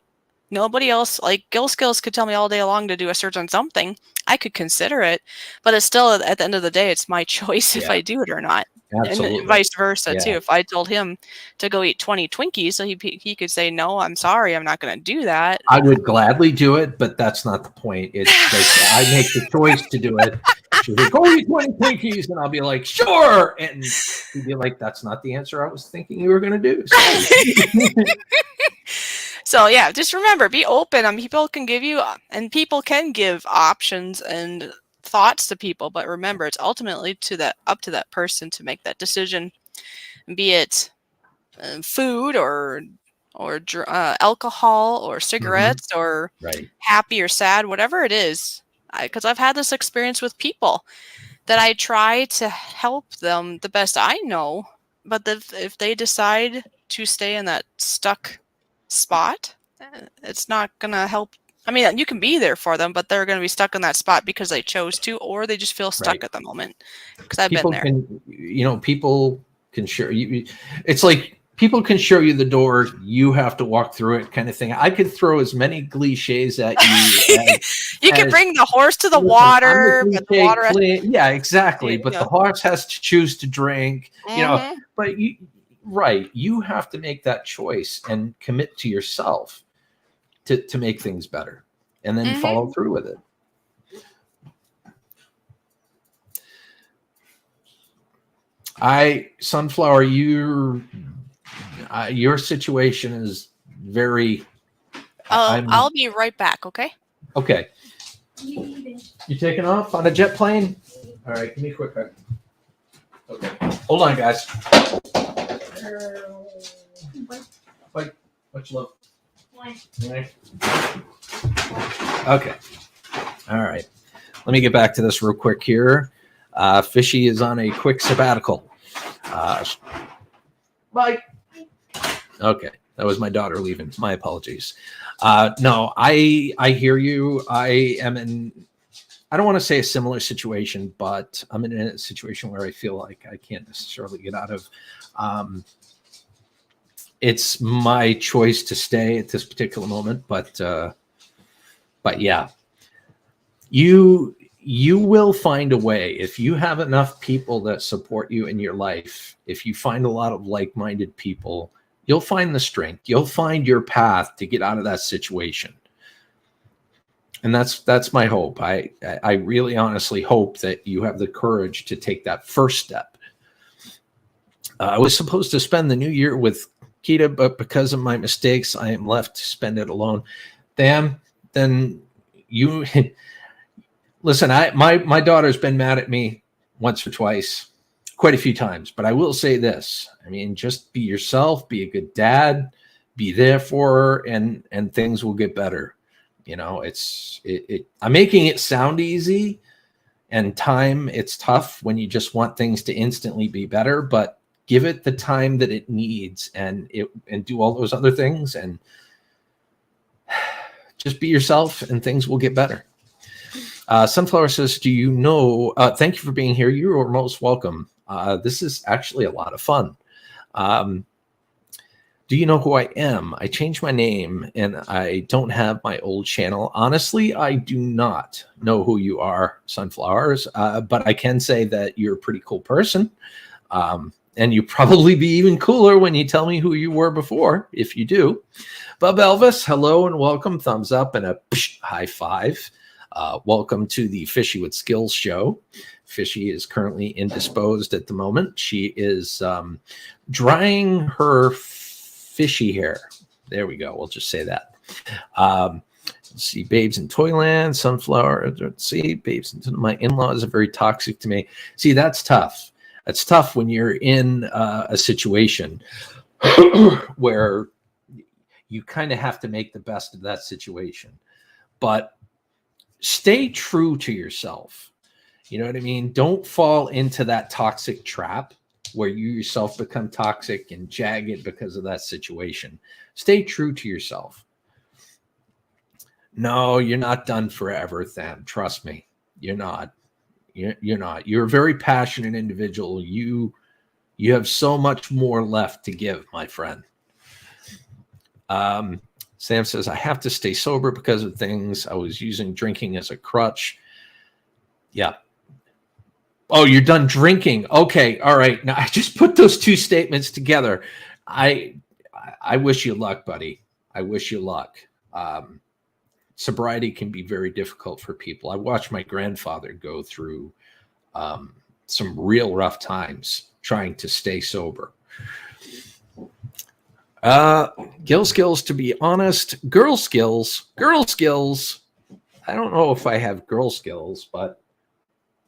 nobody else, like Gil Skills could tell me all day long to do a certain something. I could consider it, but it's still, at the end of the day, it's my choice if I do it or not. Absolutely. And vice versa too. If I told him to go eat 20 Twinkies, so he could say, no, I'm sorry, I'm not going to do that. I would gladly do it, but that's not the point. It's like I make the choice to do it. She's like, go eat 20 Twinkies, and I'll be like, sure. And he'd be like, that's not the answer I was thinking you were going to do. So yeah, just remember, be open. People can give you, and people can give options and thoughts to people, but remember, it's ultimately up to that person to make that decision, be it food or alcohol or cigarettes or happy or sad, whatever it is. Because I've had this experience with people that I try to help them the best I know, but if they decide to stay in that stuck spot, it's not gonna help. I mean, you can be there for them, but they're going to be stuck in that spot because they chose to, or they just feel stuck at the moment. Because I've been there. People can show you. It's like people can show you the door. You have to walk through it, kind of thing. I could throw as many cliches at you. You can bring the horse to the water, but the water. Yeah, exactly. But the horse has to choose to drink. But you have to make that choice and commit to yourself to make things better, and then follow through with it. Sunflower, your situation is very. I'll be right back. Okay. Okay. You taking off on a jet plane? All right. Give me a quick hug. Okay. Hold on, guys. Bye. Much love. Okay. All right. Let me get back to this real quick here. Fishy is on a quick sabbatical. Bye. Okay. That was my daughter leaving. My apologies. No, I hear you. I am in, I don't want to say a similar situation, but I'm in a situation where I feel like I can't necessarily get out of. It's my choice to stay at this particular moment, but yeah, you will find a way. If you have enough people that support you in your life, if you find a lot of like-minded people, you'll find the strength. You'll find your path to get out of that situation. And that's my hope. I really honestly hope that you have the courage to take that first step. I was supposed to spend the new year with Kita, but because of my mistakes, I am left to spend it alone. Then you listen. My daughter's been mad at me once or twice, quite a few times. But I will say this: I mean, just be yourself, be a good dad, be there for her, and things will get better. I'm making it sound easy, and it's tough when you just want things to instantly be better, but give it the time that it needs, and do all those other things, and just be yourself, and things will get better. Sunflower says, do you know, thank you for being here. You are most welcome. This is actually a lot of fun. Do you know who I am? I changed my name and I don't have my old channel. Honestly, I do not know who you are, Sunflowers, but I can say that you're a pretty cool person. And you probably be even cooler when you tell me who you were before, if you do. Bub Elvis, hello and welcome. Thumbs up and a high five. Welcome to the Fishy with Skillz show. Fishy is currently indisposed at the moment. She is drying her fishy hair. There we go. We'll just say that. Let's see, Babes in Toyland, Sunflower. Let's see, Babes in my in-laws are very toxic to me. See, that's tough. That's tough when you're in a situation where you kind of have to make the best of that situation. But stay true to yourself. You know what I mean? Don't fall into that toxic trap where you yourself become toxic and jagged because of that situation. Stay true to yourself. No, you're not done forever, Tham. Trust me. You're not. You're not. You're a very passionate individual. You have so much more left to give, my friend. Sam says, I have to stay sober because of things. I was using drinking as a crutch. Yeah. Oh, you're done drinking. Okay. All right. Now I just put those two statements together. I wish you luck, buddy. I wish you luck. Sobriety can be very difficult for people. I watched my grandfather go through some real rough times trying to stay sober. Gil Skills, to be honest, girl skills. I don't know if I have girl skills, but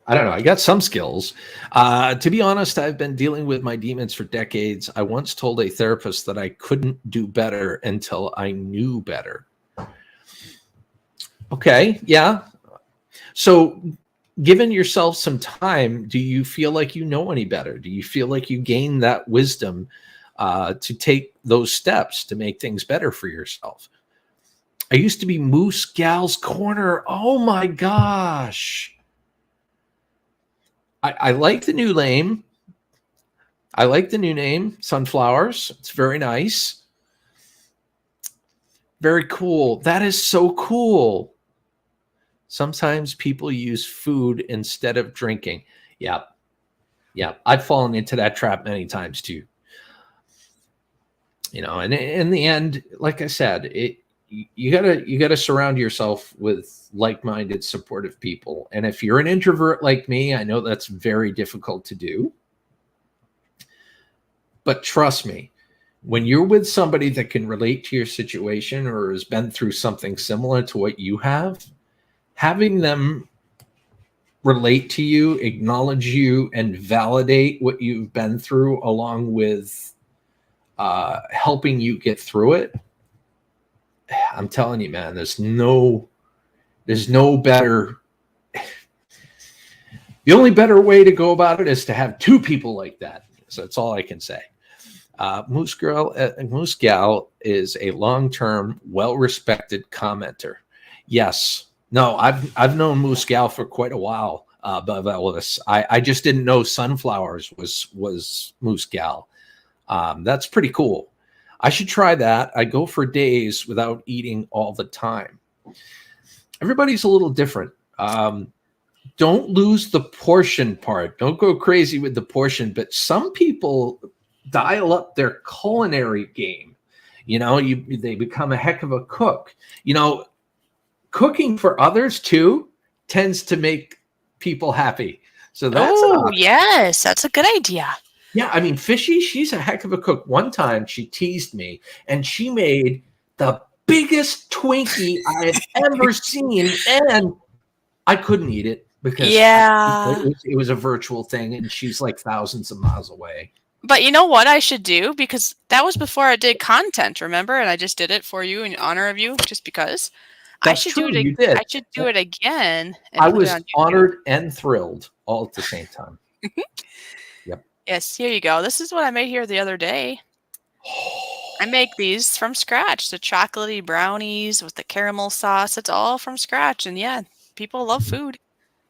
I don't know. I got some skills. To be honest, I've been dealing with my demons for decades. I once told a therapist that I couldn't do better until I knew better. Okay, yeah. So given yourself some time, do you feel like you know any better? Do you feel like you gain that wisdom to take those steps to make things better for yourself? I used to be Moose Gal's Corner. Oh my gosh. I like the new name. I like the new name, Sunflowers. It's very nice. Very cool. That is so cool. Sometimes people use food instead of drinking. Yeah. Yeah. I've fallen into that trap many times too. You know, and in the end, like I said, you gotta surround yourself with like-minded, supportive people. And if you're an introvert like me, I know that's very difficult to do. But trust me, when you're with somebody that can relate to your situation or has been through something similar to what you have, having them relate to you, acknowledge you, and validate what you've been through, along with helping you get through it, I'm telling you, man, there's no better. The only better way to go about it is to have two people like that. So that's all I can say. Moose Gal is a long-term, well-respected commenter. Yes. No, I've known Moose Gal for quite a while, Bev Ellis. I just didn't know Sunflowers was Moose Gal. That's pretty cool. I should try that. I go for days without eating all the time. Everybody's a little different. Don't lose the portion part. Don't go crazy with the portion, but some people dial up their culinary game. You know, they become a heck of a cook. You know, cooking for others too tends to make people happy. So that's yes, that's a good idea. Yeah, I mean, Fishy, she's a heck of a cook. One time she teased me and she made the biggest Twinkie I had ever seen, and I couldn't eat it because it was a virtual thing and she's like thousands of miles away. But you know what I should do? Because that was before I did content, remember? And I just did it for you in honor of you, just because. That's true. You did. I should do it again. I was honored and thrilled all at the same time. Yep. Yes, here you go. This is what I made here the other day. I make these from scratch. The chocolatey brownies with the caramel sauce. It's all from scratch. And yeah, people love food.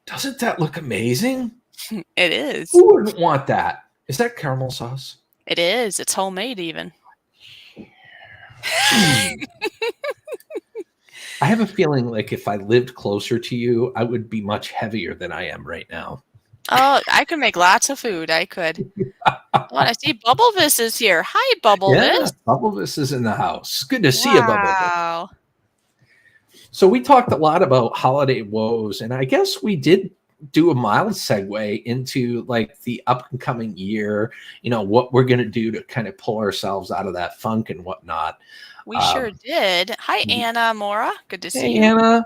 Doesn't that look amazing? It is. Who wouldn't want that? Is that caramel sauce? It is. It's homemade even. I have a feeling like if I lived closer to you, I would be much heavier than I am right now. Oh, I could make lots of food. I could. Oh, I see Bubblevis is here. Hi, Bubblevis. Yeah, Bubblevis is in the house. Good to see you, Bubblevis. Wow. So we talked a lot about holiday woes, and I guess we did do a mild segue into like the up and coming year, what we're going to do to kind of pull ourselves out of that funk and whatnot. We sure did. Hi, Anna Mora. Good to see Hey, you. Anna.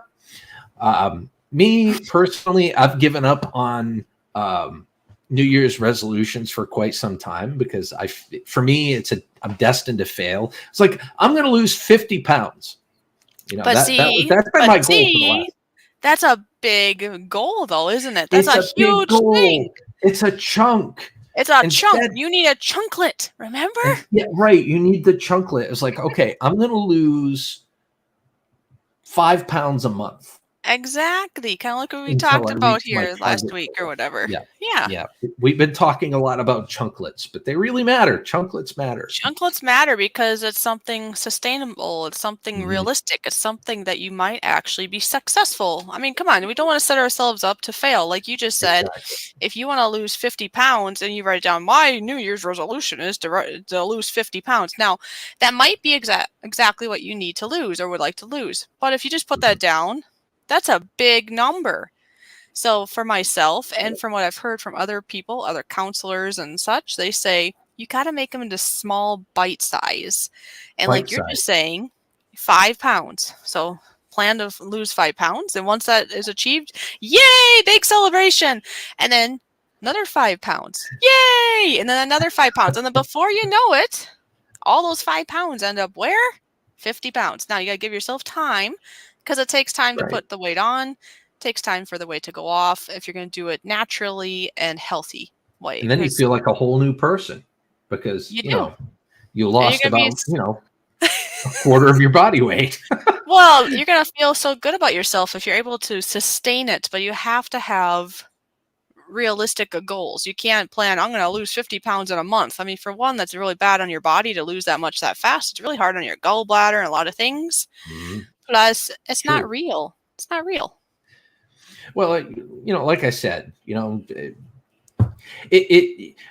Me personally, I've given up on New Year's resolutions for quite some time because for me, I'm destined to fail. It's like, I'm going to lose 50 pounds. That's been my goal for the last. That's a big goal, though, isn't it? That's a huge thing. It's a chunk. It's a chunk. You need a chunklet, remember? Yeah, right. You need the chunklet. It's like, okay, I'm going to lose 5 pounds a month. Exactly. Kind of like what we talked about here last week or whatever. Yeah. We've been talking a lot about chunklets, but they really matter. Chunklets matter. Chunklets matter because it's something sustainable. It's something realistic. It's something that you might actually be successful. I mean, come on. We don't want to set ourselves up to fail. Like you just said, if you want to lose 50 pounds and you write down, my New Year's resolution is to lose 50 pounds. Now, that might be exactly what you need to lose or would like to lose. But if you just put that down, that's a big number. So for myself and from what I've heard from other people, other counselors and such, they say you got to make them into small bite size. And like you're just saying, 5 pounds. So plan to lose 5 pounds. And once that is achieved, yay, big celebration. And then another 5 pounds. Yay. And then another 5 pounds. And then before you know it, all those 5 pounds end up where? 50 pounds. Now you got to give yourself time. Because it takes time to put the weight on, takes time for the weight to go off if you're going to do it naturally and healthy way. And then you feel like a whole new person because, you lost about, a quarter of your body weight. Well, you're going to feel so good about yourself if you're able to sustain it, but you have to have realistic goals. You can't plan, I'm going to lose 50 pounds in a month. I mean, for one, that's really bad on your body to lose that much that fast. It's really hard on your gallbladder and a lot of things. Plus, it's not real. It's not real. Well, like I said, New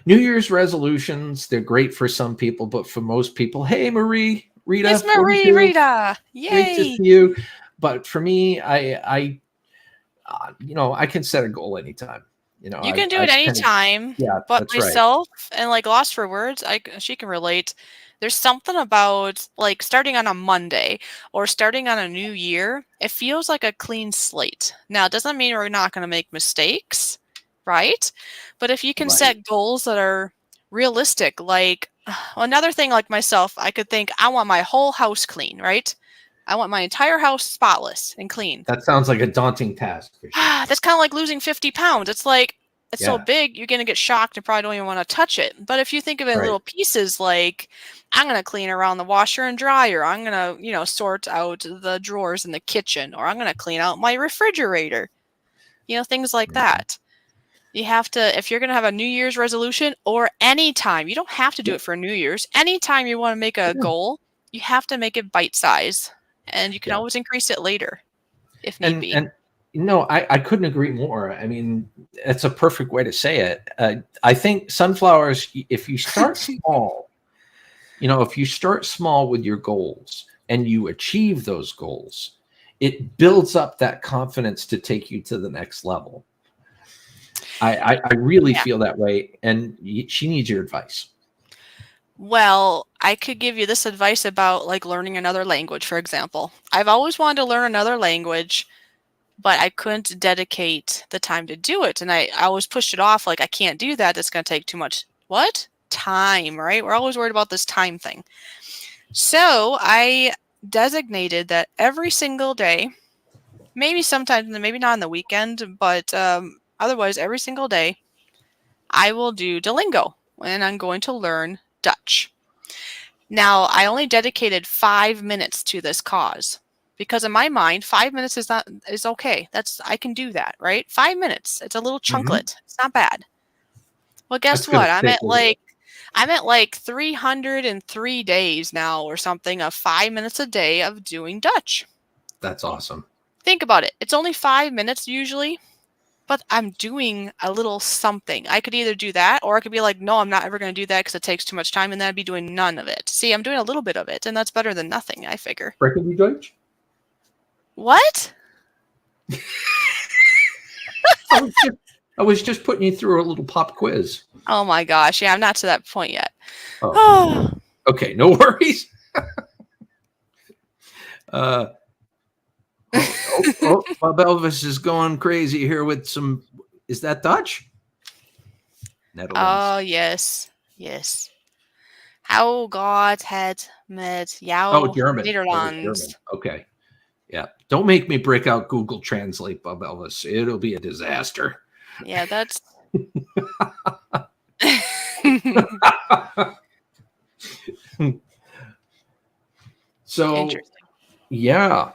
Year's resolutions, they're great for some people, but for most people, hey, Rita. It's Rita. Yay. Great to see you. But for me, I can set a goal anytime. You can do it anytime. But myself and like Lost for Words, she can relate. There's something about like starting on a Monday or starting on a new year. It feels like a clean slate. Now, it doesn't mean we're not going to make mistakes, right? But if you can set goals that are realistic, like another thing like myself, I could think, I want my whole house clean, right? I want my entire house spotless and clean. That sounds like a daunting task. That's kind of like losing 50 pounds. It's like, it's so big, you're going to get shocked and probably don't even want to touch it. But if you think of it in little pieces, like I'm going to clean around the washer and dryer. I'm going to, sort out the drawers in the kitchen, or I'm going to clean out my refrigerator. Things like that. You have to, if you're going to have a New Year's resolution or anytime, you don't have to do it for New Year's. Anytime you want to make a goal, you have to make it bite size, and you can always increase it later if need be. No, I couldn't agree more. I mean, that's a perfect way to say it. I think sunflowers, if you start small, if you start small with your goals and you achieve those goals, it builds up that confidence to take you to the next level. I really feel that way. And she needs your advice. Well, I could give you this advice about like learning another language, for example. I've always wanted to learn another language, but I couldn't dedicate the time to do it. And I always pushed it off. Like, I can't do that. That's going to take too much. What? Time, right? We're always worried about this time thing. So I designated that every single day, maybe sometimes, maybe not on the weekend, but otherwise every single day, I will do Duolingo. and I'm going to learn Dutch. Now, I only dedicated 5 minutes to this cause because in my mind, 5 minutes is okay. I can do that, right? 5 minutes. It's a little chunklet. It's not bad. Well, guess what? I'm at like 303 days now or something of 5 minutes a day of doing Dutch. That's awesome. Think about it. It's only 5 minutes usually, but I'm doing a little something. I could either do that or I could be like, no, I'm not ever going to do that because it takes too much time, and then I'd be doing none of it. See, I'm doing a little bit of it, and that's better than nothing, I figure. Sprechen Sie Deutsch? What? I was just putting you through a little pop quiz. Oh my gosh. Yeah, I'm not to that point yet. Oh. Okay, no worries. Bob Elvis is going crazy here with some. Is that Dutch? Netherlands. Oh, yes. Yes. How God had met jou German. Nederlands. German. Okay. Yeah. Don't make me break out Google Translate, Bob Elvis. It'll be a disaster. Yeah, that's. So, yeah.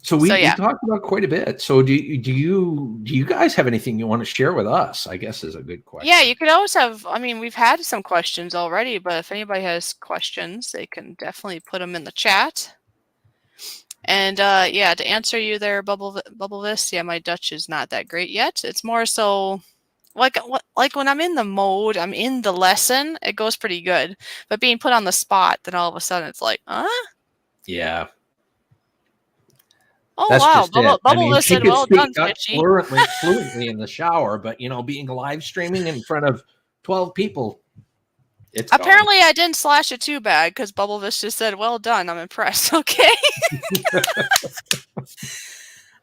So we talked about quite a bit. So do you guys have anything you want to share with us? I guess is a good question. Yeah, you could always have. I mean, we've had some questions already, but if anybody has questions, they can definitely put them in the chat. And yeah, to answer you there, Bubblevis, yeah, my Dutch is not that great yet. It's more so like when I'm in the mode, I'm in the lesson, it goes pretty good. But being put on the spot, then all of a sudden it's like, huh? Yeah. Oh, that's wow. Bubblevis said, well done, Fishy. Fluently in the shower, but being live streaming in front of 12 people. Apparently, I didn't slash it too bad because Bubblevis just said, well done. I'm impressed. Okay.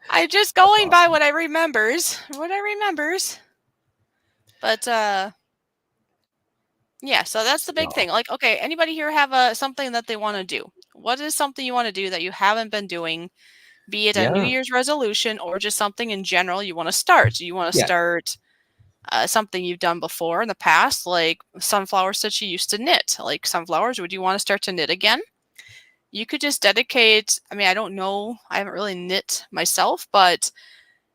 I'm just going by what I remembers. But, yeah, so that's the big thing. Like, okay, anybody here have something that they want to do? What is something you want to do that you haven't been doing? Be it a New Year's resolution or just something in general you want to start. You want to start something you've done before in the past, like Sunflower said she used to knit. Like Sunflowers, would you want to start to knit again? You could just dedicate, I mean, I don't know, I haven't really knit myself, but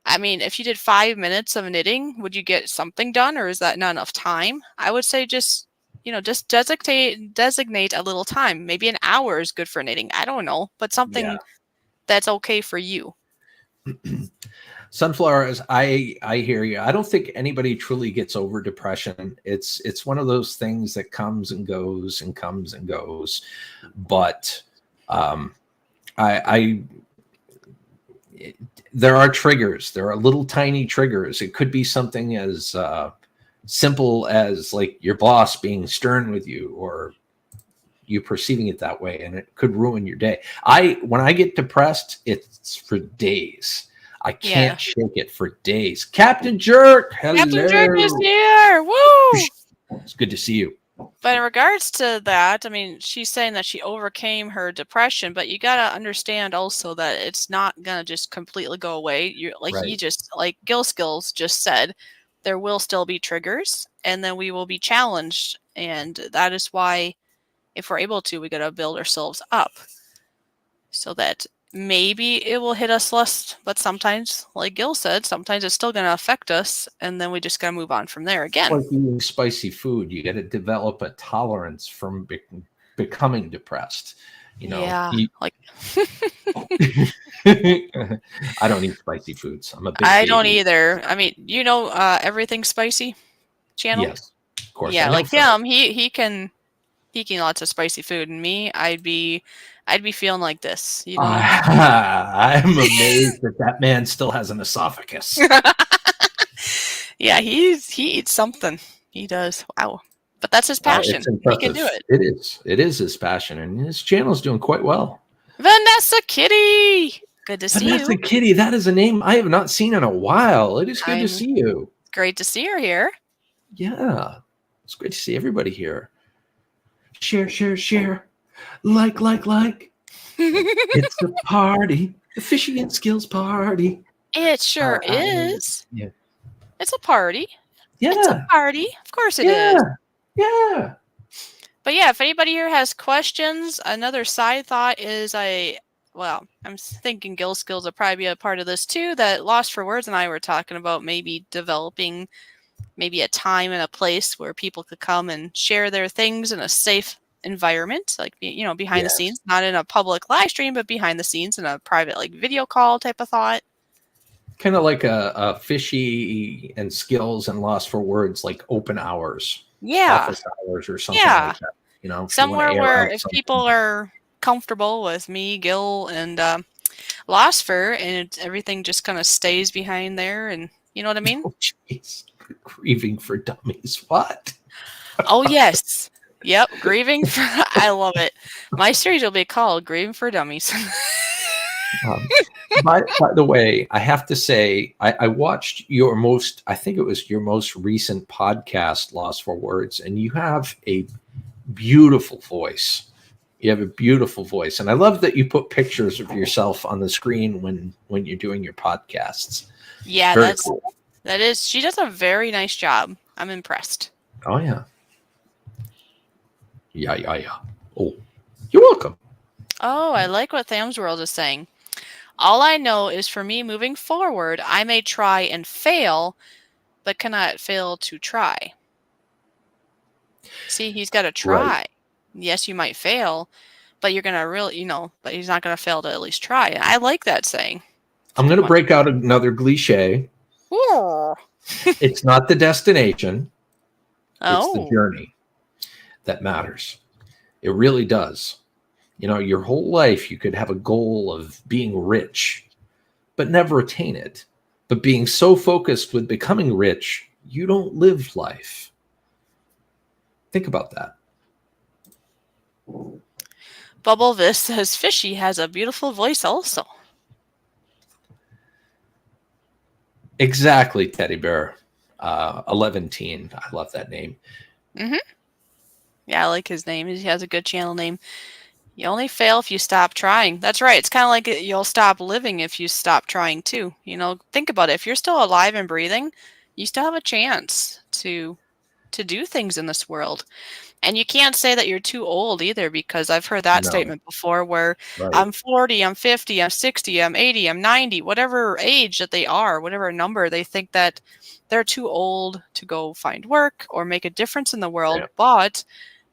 I mean, if you did 5 minutes of knitting, would you get something done, or is that not enough time? I would say just designate a little time. Maybe an hour is good for knitting. I don't know, but something that's okay for you. Sunflowers, I hear you. I don't think anybody truly gets over depression. It's one of those things that comes and goes and comes and goes. But there are triggers. There are little tiny triggers. It could be something as simple as like your boss being stern with you, or you perceiving it that way, and it could ruin your day. When I get depressed, it's for days. I can't shake it for days. Captain Jerk, hello. Captain Jerk is here. Woo! It's good to see you. But in regards to that, I mean, she's saying that she overcame her depression, but you gotta understand also that it's not gonna just completely go away. You're like like Gil Skills just said, there will still be triggers, and then we will be challenged, and that is why, if we're able to, we gotta build ourselves up so that maybe it will hit us less, but sometimes, like Gil said, sometimes it's still going to affect us, and then we just got to move on from there again. Like eating spicy food, you got to develop a tolerance from becoming depressed. Like I don't eat spicy foods. I'm a big baby. Don't either. I mean, Everything Spicy channel? Yes, of course. Yeah, like him, he can eat lots of spicy food, and me, I'd be feeling like this. I'm amazed that man still has an esophagus. Yeah, he eats something. He does. Wow. But that's his passion. He can do it. It is his passion, and his channel's doing quite well. Vanessa Kitty. Good to see you. Vanessa Kitty, that is a name I have not seen in a while. It is good to see you. Great to see her here. Yeah. It's great to see everybody here. Share. Like. It's a party. The Fishy and Skills party. It sure is. Yeah. It's a party. It's a Yeah. party. Of course it Yeah. is. Yeah. But yeah, if anybody here has questions, another side thought is I'm thinking Gil Skills will probably be a part of this too, that Lost for Words and I were talking about maybe developing maybe a time and a place where people could come and share their things in a safe environment, like, behind the Yes. scenes, not in a public live stream, but behind the scenes in a private, like, video call type of thought. Kind of like a Fishy and Skillz and Lost for Words, like open hours, Yeah. office hours or something Yeah. like that. You know, if you want to Somewhere air where out if something. people are comfortable with me, Gil, and Losfer, and everything just kind of stays behind there, and you know what I mean? Oh, jeez. Grieving for dummies. What? Oh, yes. Yep. Grieving for, I love it. My series will be called Grieving for Dummies. By the way, I have to say, I watched I think it was your most recent podcast, Lost for Words, and you have a beautiful voice. You have a beautiful voice. And I love that you put pictures of yourself on the screen when you're doing your podcasts. Yeah, Very cool. she does a very nice job. I'm impressed. Oh, yeah. Yeah. Oh, you're welcome. Oh, I like what Tham's World is saying. All I know is for me moving forward, I may try and fail, but cannot fail to try. See, he's got to try. Right. Yes, you might fail, but you're going to really, but he's not going to fail to at least try. And I like that saying. I'm going to break out another cliche. It's not the destination. It's the journey that matters. It really does. Your whole life, you could have a goal of being rich, but never attain it. But being so focused with becoming rich, you don't live life. Think about that. Bubble This says Fishy has a beautiful voice also. Exactly, Teddy Bear. 11 Teen. I love that name. Mm-hmm. Yeah, I like his name. He has a good channel name. You only fail if you stop trying. That's right. It's kind of like you'll stop living if you stop trying too. Think about it. If you're still alive and breathing, you still have a chance to do things in this world. And you can't say that you're too old either, because I've heard that statement before where I'm 40, I'm 50, I'm 60, I'm 80, I'm 90, whatever age that they are, whatever number, they think that they're too old to go find work or make a difference in the world. Yeah. But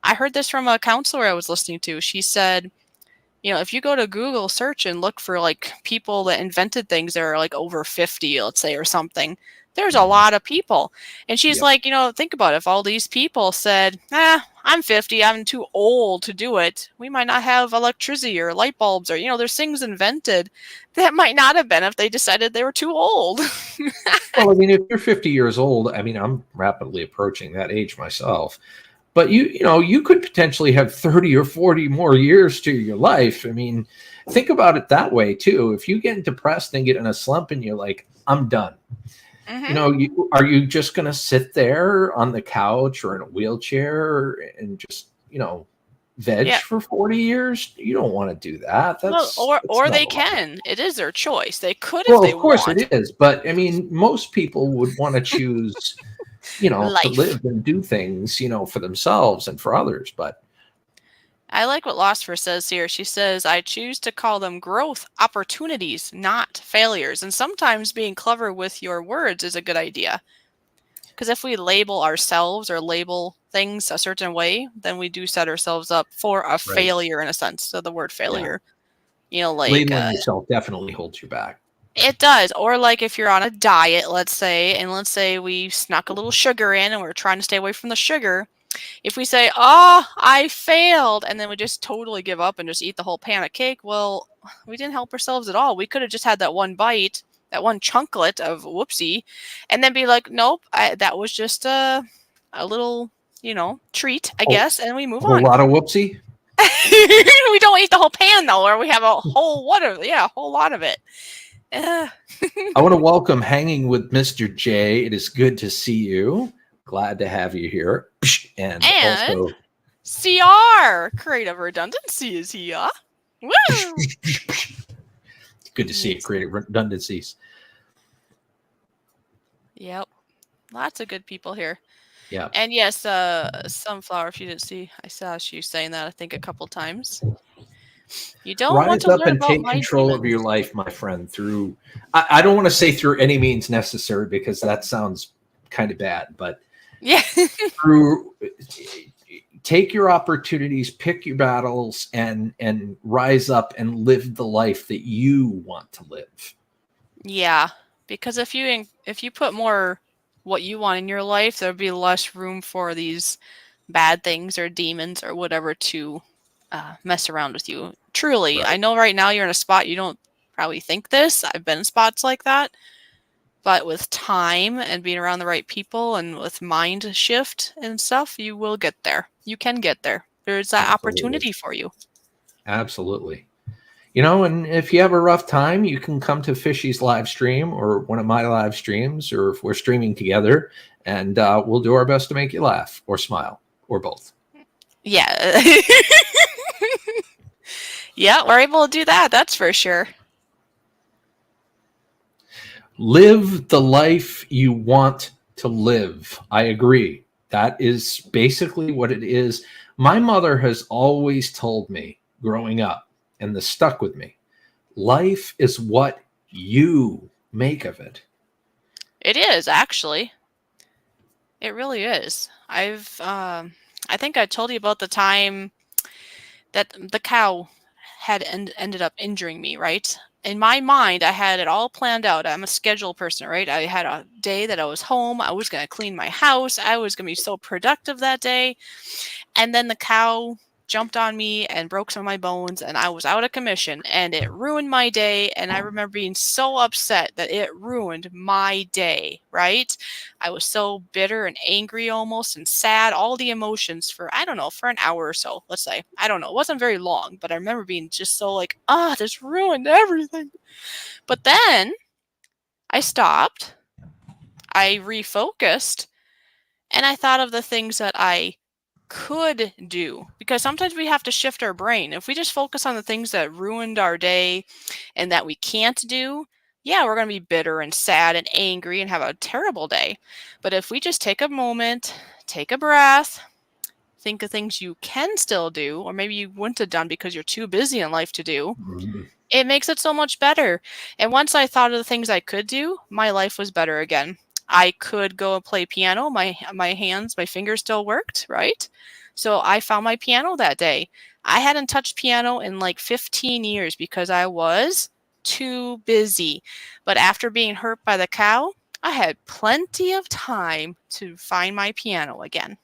I heard this from a counselor I was listening to. She said, if you go to Google search and look for like people that invented things that are like over 50, let's say, or something, there's a lot of people. And she's like, think about it. If all these people said, I'm 50, I'm too old to do it, we might not have electricity or light bulbs, or, there's things invented that might not have been if they decided they were too old. Well, if you're 50 years old, I'm rapidly approaching that age myself. But you could potentially have 30 or 40 more years to your life. Think about it that way too. If you get depressed and get in a slump and you're like, I'm done. Mm-hmm. Are you just going to sit there on the couch or in a wheelchair and just, veg for 40 years? You don't want to do that. Or they can. It is their choice. They could if they of course want. It is. But most people would want to choose, to live and do things, for themselves and for others. But I like what Lostfer says here. She says, I choose to call them growth opportunities, not failures. And sometimes being clever with your words is a good idea. Because if we label ourselves or label things a certain way, then we do set ourselves up for a failure in a sense. So the word failure, labeling yourself definitely holds you back. It does. Or like if you're on a diet, let's say we snuck a little sugar in and we're trying to stay away from the sugar. If we say, I failed, and then we just totally give up and just eat the whole pan of cake, well, we didn't help ourselves at all. We could have just had that one bite, that one chunklet of whoopsie, and then be like, nope, that was just a little, treat, I guess, and we move on. A lot of whoopsie? We don't eat the whole pan, though, or we have a whole lot of it. I want to welcome Hanging with Mr. J. It is good to see you. Glad to have you here. And also CR, creative redundancy is here. Woo! Good to see you, creative redundancies. Yep. Lots of good people here. Yeah. And yes, Sunflower, if you didn't see, I saw you saying that, I think, a couple times. You don't want Rise to up learn and about take my control of demons. your life, my friend, through, I don't want to say through any means necessary because that sounds kind of bad, but Yeah. through, take your opportunities, pick your battles, and rise up and live the life that you want to live. Yeah, because if you put more what you want in your life, there'll be less room for these bad things or demons or whatever to mess around with you. Truly, I Right. know right now you're in a spot you don't probably think this. I've been in spots like that, but with time and being around the right people and with mind shift and stuff, you will get there. You can get there. There's that Absolutely. opportunity for you. Absolutely. And if you have a rough time, you can come to Fishy's live stream or one of my live streams, or if we're streaming together, and we'll do our best to make you laugh or smile or both. Yeah. Yeah, we're able to do that. That's for sure. Live the life you want to live. I agree. That is basically what it is. My mother has always told me growing up, and this stuck with me, life is what you make of it. It is actually. It really is. I think I told you about the time that the cow had ended up injuring me, right? In my mind, I had it all planned out. I'm a schedule person, right? I had a day that I was home. I was going to clean my house. I was going to be so productive that day. And then the cow jumped on me and broke some of my bones, and I was out of commission, and it ruined my day. And I remember being so upset that it ruined my day, right? I was so bitter and angry almost and sad, all the emotions for, I don't know, for an hour or so, let's say. I don't know. It wasn't very long, but I remember being just so like, this ruined everything. But then I stopped, I refocused, and I thought of the things that I could do, because sometimes we have to shift our brain. If we just focus on the things that ruined our day and that we can't do, yeah, we're going to be bitter and sad and angry and have a terrible day. But if we just take a moment, take a breath, think of things you can still do, or maybe you wouldn't have done because you're too busy in life to do, Mhm. it makes it so much better. And once I thought of the things I could do, my life was better again. I could go and play piano. My hands, my fingers still worked, right? So I found my piano that day. I hadn't touched piano in like 15 years because I was too busy. But after being hurt by the cow, I had plenty of time to find my piano again.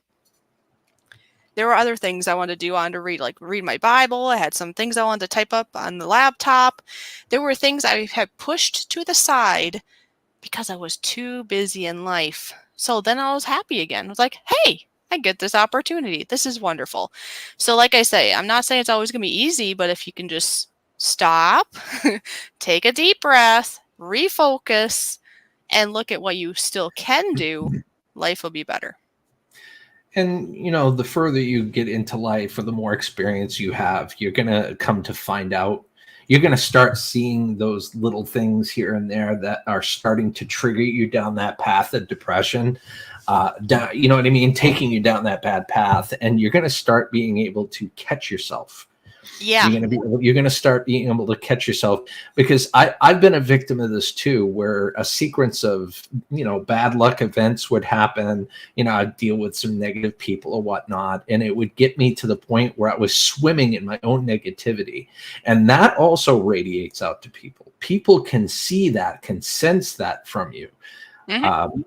There were other things I wanted to do. I wanted to read my Bible. I had some things I wanted to type up on the laptop. There were things I had pushed to the side because I was too busy in life. So then I was happy again. I was like, hey, I get this opportunity. This is wonderful. So like I say, I'm not saying it's always going to be easy, but if you can just stop, take a deep breath, refocus, and look at what you still can do, life will be better. And the further you get into life or the more experience you have, you're going to come to find out, you're going to start seeing those little things here and there that are starting to trigger you down that path of depression, you know what I mean, taking you down that bad path, and you're going to start being able to catch yourself. Yeah. You're going to start being able to catch yourself, because I've been a victim of this too, where a sequence of bad luck events would happen. I'd deal with some negative people or whatnot, and it would get me to the point where I was swimming in my own negativity, and that also radiates out to people. People can see that, can sense that from you. Mm-hmm.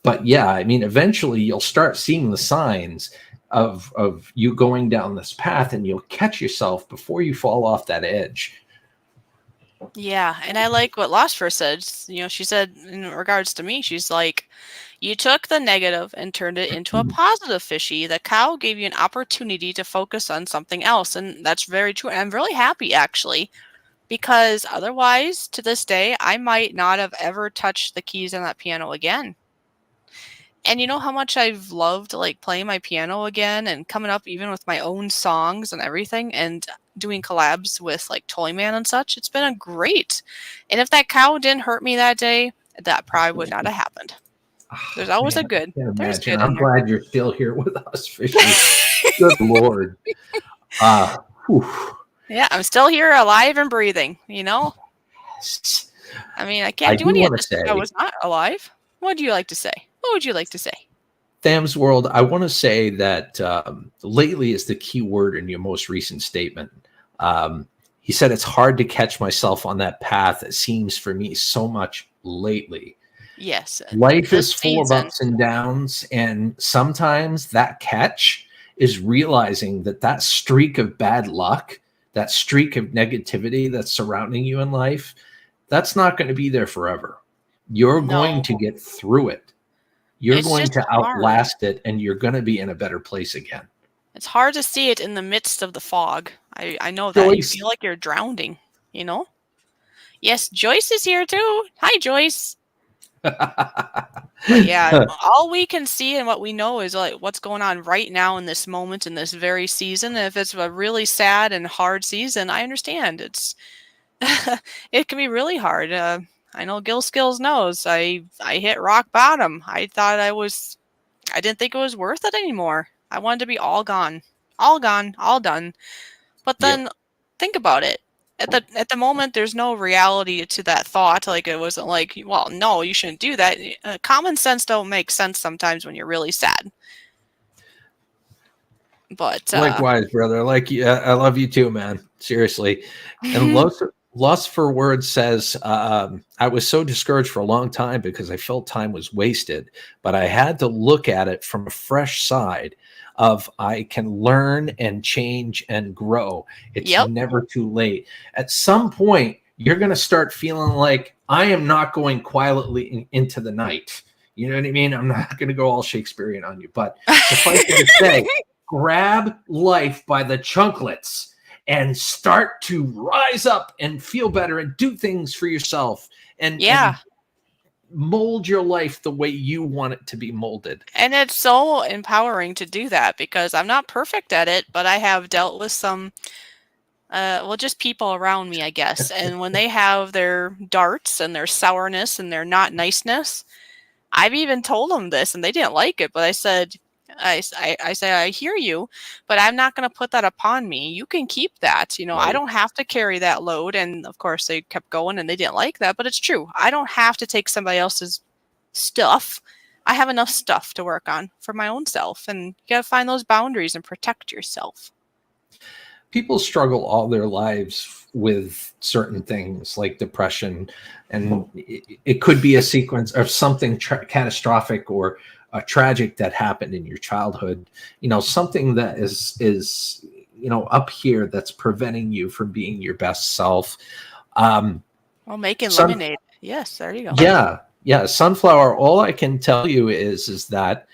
But yeah, I mean, eventually you'll start seeing the signs of you going down this path, and you'll catch yourself before you fall off that edge. Yeah, and I like what Lost First said. She said in regards to me, she's like, you took the negative and turned it into a positive, Fishy. The cow gave you an opportunity to focus on something else, and that's very true. And I'm really happy, actually, because otherwise, to this day, I might not have ever touched the keys on that piano again. And you know how much I've loved like playing my piano again and coming up even with my own songs and everything and doing collabs with like Toyman and such. It's been great. And if that cow didn't hurt me that day, that probably would not have happened. There's always Man, a good. I can't There's imagine. good I'm in there. glad you're still here with us, Fishy. Good Lord. Whew. Yeah, I'm still here, alive and breathing. You know. I mean, I can't I do do any of want to this if I say, was not alive. What would you like to say? What would you like to say? Tham's World, I want to say that lately is the key word in your most recent statement. He said, it's hard to catch myself on that path. It seems for me so much lately. Yes. Life This is full of season. ups and downs. And sometimes that catch is realizing that that streak of bad luck, that streak of negativity that's surrounding you in life, that's not going to be there forever. You're going No, to get through it. You're it's going just to hard. outlast it, and you're going to be in a better place again. It's hard to see it in the midst of the fog. I know that. You Joyce. feel like you're drowning, you know? Yes, Joyce is here too. Hi, Joyce. But yeah, all we can see and what we know is like what's going on right now in this moment, in this very season. And if it's a really sad and hard season, I understand. It's it can be really hard. I know Gil Skills knows. I hit rock bottom. I didn't think it was worth it anymore. I wanted to be all gone, all done. But then Yep. think about it. At the moment, there's no reality to that thought. Like it wasn't like, well, no, you shouldn't do that. Common sense don't make sense sometimes when you're really sad. But Likewise, brother. Like you, I love you too, man. Seriously. And Lust for Words says, I was so discouraged for a long time because I felt time was wasted, but I had to look at it from a fresh side of I can learn and change and grow. It's never too late. At some point, you're going to start feeling like I am not going quietly into the night. You know what I mean? I'm not going to go all Shakespearean on you, but suffice it to say, grab life by the chunklets and start to rise up and feel better and do things for yourself and mold your life the way you want it to be molded. And it's so empowering to do that because I'm not perfect at it, but I have dealt with some, just people around me, I guess. And when they have their darts and their sourness and their not niceness, I've even told them this and they didn't like it, but I said, I hear you, but I'm not going to put that upon me. You can keep that. You know, Right. I don't have to carry that load. And of course, they kept going and they didn't like that. But it's true. I don't have to take somebody else's stuff. I have enough stuff to work on for my own self. And you got to find those boundaries and protect yourself. People struggle all their lives with certain things like depression, and it could be a sequence of something catastrophic or tragic that happened in your childhood, you know, something that is you know, up here that's preventing you from being your best self. Well, making lemonade. Yes, there you go. Yeah, Sunflower, all I can tell you is that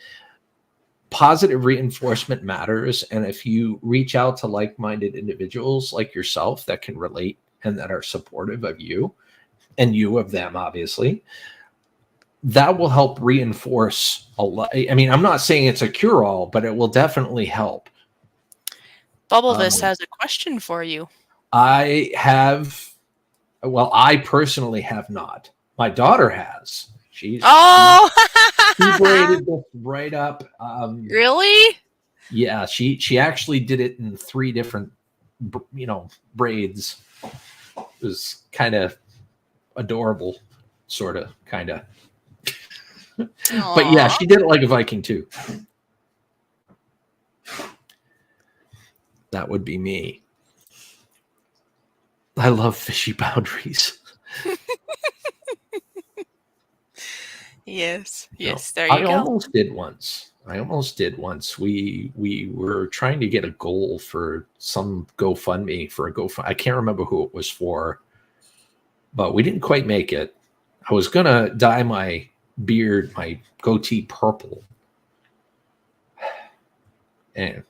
positive reinforcement matters, and if you reach out to like-minded individuals like yourself that can relate and that are supportive of you and you of them, obviously, that will help reinforce a lot. I mean, I'm not saying it's a cure-all, but it will definitely help. Bubblevis has a question for you. I personally have not. My daughter has. She braided this right up. Really? Yeah, she actually did it in 3 different, you know, braids. It was kind of adorable, sort of, kind of. But yeah, she did it like a Viking too. That would be me. I love fishy boundaries. Yes, there you go. I almost did once. We were trying to get a goal for some GoFundMe for a GoFundMe. I can't remember who it was for, but we didn't quite make it. I was gonna dye my beard, my goatee purple, and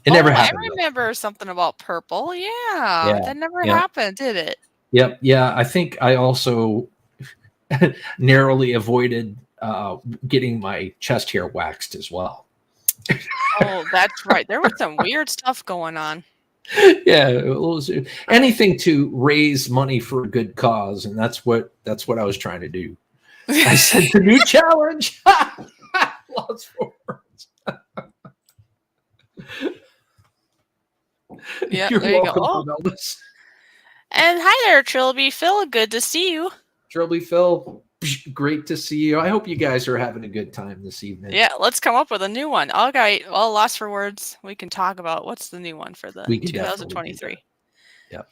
it never happened. I remember something about purple. Yeah, that never happened, did it? Yep. Yeah, I think I also narrowly avoided getting my chest hair waxed as well. Oh, that's right. There was some weird stuff going on. Yeah, it was anything to raise money for a good cause, and that's what I was trying to do. I sent a new challenge. Lost for words. Yeah, You're there you go. welcome, Oh. Elvis. And hi there, Trilby Phil. Good to see you. Trilby Phil, great to see you. I hope you guys are having a good time this evening. Yeah, let's come up with a new one. Okay, well, Lost for Words. We can talk about what's the new one for the 2023. Yeah,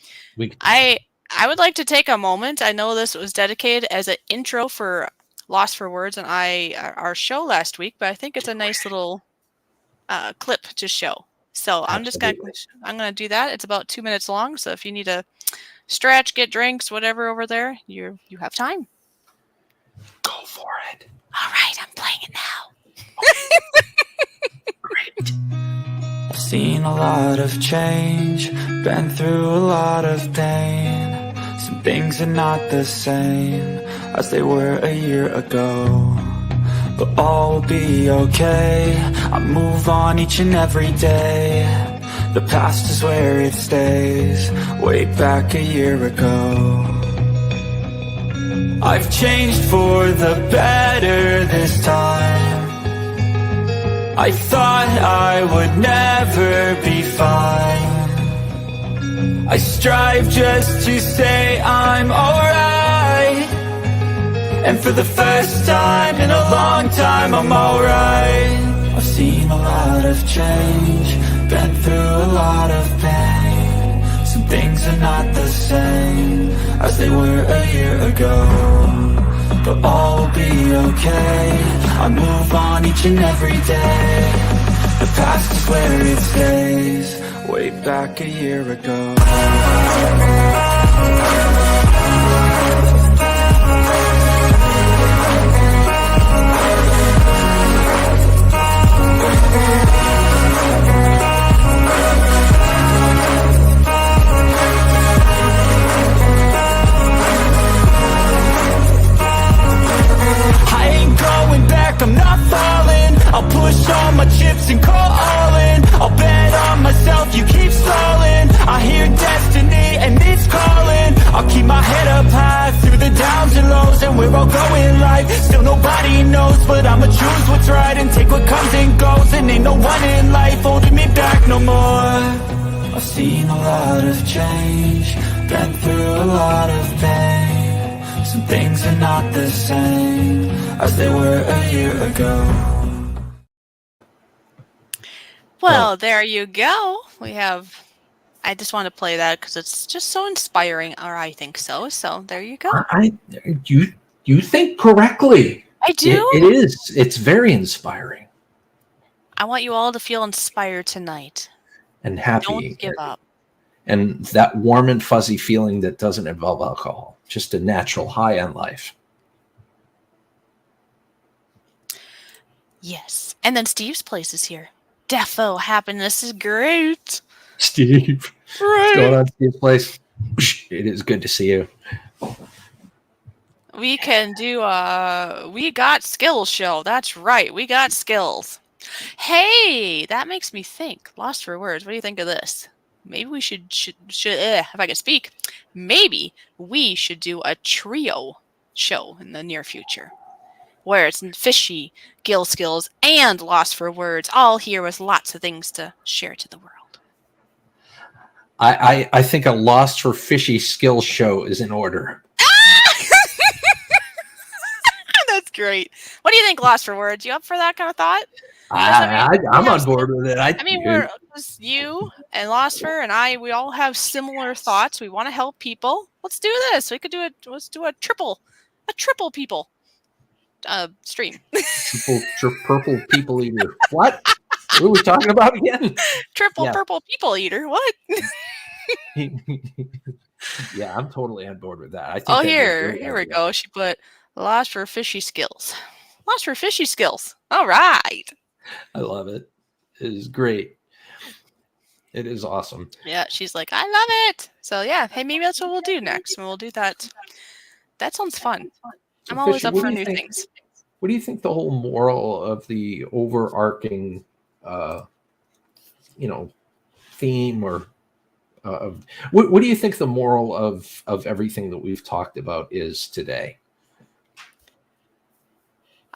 I would like to take a moment. I know this was dedicated as an intro for Lost for Words and our show last week, but I think it's a nice little clip to show. So I'm gonna do that. It's about 2 minutes long. So if you need to stretch, get drinks, whatever over there, you have time. Go for it. All right, I'm playing it now. Great. I've seen a lot of change, been through a lot of pain. Some things are not the same as they were a year ago, but all will be okay. I move on each and every day. The past is where it stays, way back a year ago. I've changed for the better this time. I thought I would never be fine. I strive just to say I'm alright, and for the first time in a long time I'm alright. I've seen a lot of change, been through a lot of pain. Some things are not the same as they were a year ago, but all will be okay. I move on each and every day. The past is where it stays, way back a year ago. I'm not falling. I'll push all my chips and call all in. I'll bet on myself, you keep stalling. I hear destiny and it's calling. I'll keep my head up high through the downs and lows, and we're all going life. Still nobody knows, but I'ma choose what's right and take what comes and goes. And ain't no one in life holding me back no more. I've seen a lot of change, been through a lot of pain. Some things are not the same as they were a year ago. Well, there you go. I just want to play that because it's just so inspiring, or I think so. So there you go. You think correctly. I do. It is. It's very inspiring. I want you all to feel inspired tonight. And happy. Don't give up. And that warm and fuzzy feeling that doesn't involve alcohol. Just a natural high on life. Yes. And then Steve's place is here. Defo happiness is great. Steve. Right. What's going on, Steve's place? It is good to see you. We can do we got Skillz show. That's right. We got Skillz. Hey, that makes me think. Lost for words. What do you think of this? Maybe we should if I could speak, maybe we should do a trio show in the near future where it's Fishy, Gil Skills, and Lost for Words, all here with lots of things to share to the world. I think a Lost for Fishy Skillz show is in order. That's great. What do you think, Lost for Words? You up for that kind of thought? I'm on board with it. I mean, we're you and Lost for and we all have similar thoughts. We want to help people. Let's do this. We could do it. Let's do a triple people stream. Purple people eater. What? What are we talking about again? Purple people eater. What? Yeah, I'm totally on board with that. I think here we go. She put Lost for Fishy Skills. Lost for Fishy Skills. All right. I love it. It is great. It is awesome. Yeah, she's like, I love it. So yeah, hey, maybe that's what we'll do next. We'll do that. That sounds fun. So I'm always up for new things. What do you think the whole moral of the overarching, theme or what do you think the moral of everything that we've talked about is today?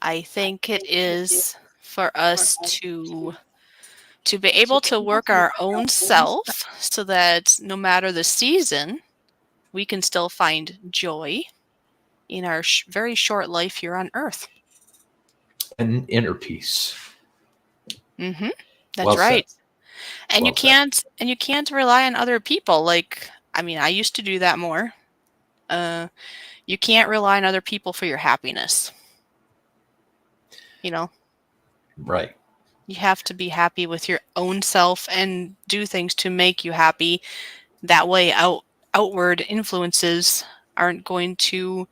I think it is for us to be able to work our own self so that no matter the season, we can still find joy in our very short life here on Earth. And inner peace. Mm-hmm. That's Well right. said. And Well you can't rely on other people. Like, I mean, I used to do that more. You can't rely on other people for your happiness. You know? Right. You have to be happy with your own self and do things to make you happy. That way outward influences aren't going to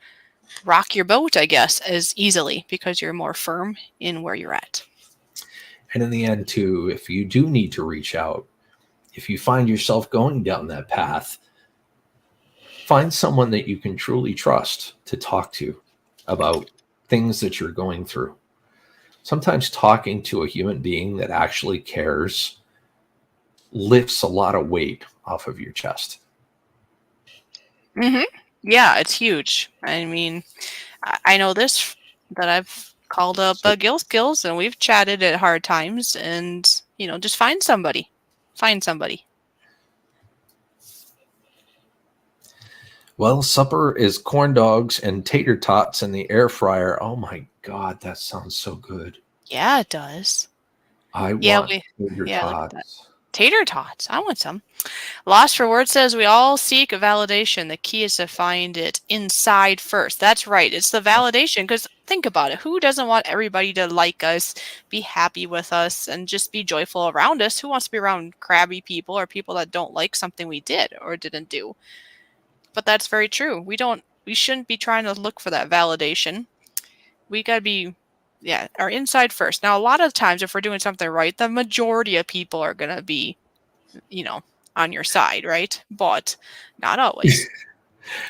rock your boat, I guess, as easily because you're more firm in where you're at. And in the end, too, if you do need to reach out, if you find yourself going down that path, find someone that you can truly trust to talk to about things that you're going through. Sometimes talking to a human being that actually cares lifts a lot of weight off of your chest. Mm-hmm. Yeah, it's huge. I mean, I know this, that I've called up Gil Skills, and we've chatted at hard times, and, just find somebody. Find somebody. Well, supper is corn dogs and tater tots in the air fryer. Oh my God, that sounds so good. Yeah, it does. I want tater tots. Like tater tots. I want some. Lost for Word says we all seek a validation. The key is to find it inside first. That's right. It's the validation, because think about it. Who doesn't want everybody to like us, be happy with us, and just be joyful around us? Who wants to be around crabby people or people that don't like something we did or didn't do? But that's very true. We shouldn't be trying to look for that validation. We got to be, our inside first. Now, a lot of times if we're doing something right, the majority of people are going to be, on your side, right? But not always.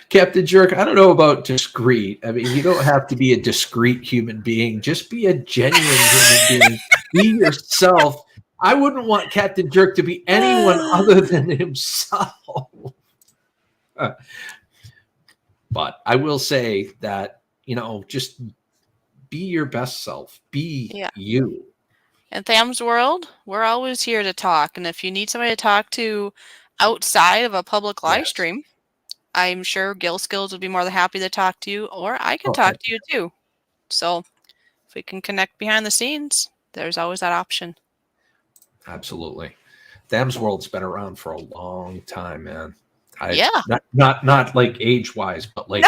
Captain Jerk, I don't know about discreet. I mean, you don't have to be a discreet human being. Just be a genuine human being. Be yourself. I wouldn't want Captain Jerk to be anyone other than himself. But I will say that, just be your best self. Be you. In Tham's world, we're always here to talk. And if you need somebody to talk to outside of a public live stream, I'm sure Gil Skills would be more than happy to talk to you, or I can talk to you too. So if we can connect behind the scenes, there's always that option. Absolutely. Tham's world's been around for a long time, man. Not like age-wise, but like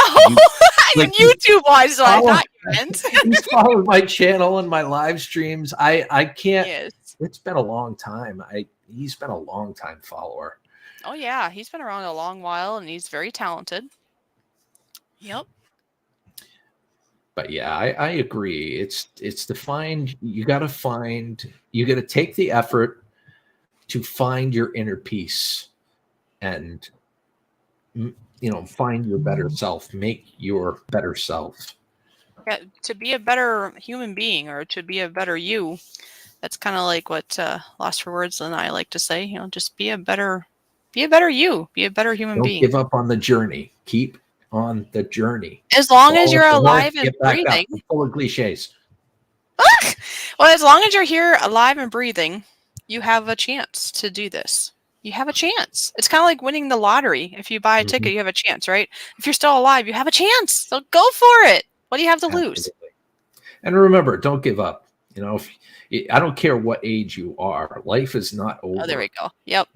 like YouTube-wise, so I thought you meant. He's followed my channel and my live streams. I can't. Yes. It's been a long time. He's been a long time follower. Oh yeah, he's been around a long while, and he's very talented. Yep. But yeah, I agree. It's to find. You got to take the effort to find your inner peace, and find your better self, make your better self. Yeah, to be a better human being, or to be a better you. That's kind of like what Lost for Words and I like to say. Just be a better you, be a better human being. Don't give up on the journey. Keep on the journey. As long as you're alive and breathing. Full of cliches. Well, as long as you're here alive and breathing, you have a chance to do this. You have a chance. It's kind of like winning the lottery. If you buy a ticket, you have a chance, right? If you're still alive, you have a chance. So go for it. What do you have to lose? And remember, don't give up. I don't care what age you are. Life is not over. Oh, there we go. Yep.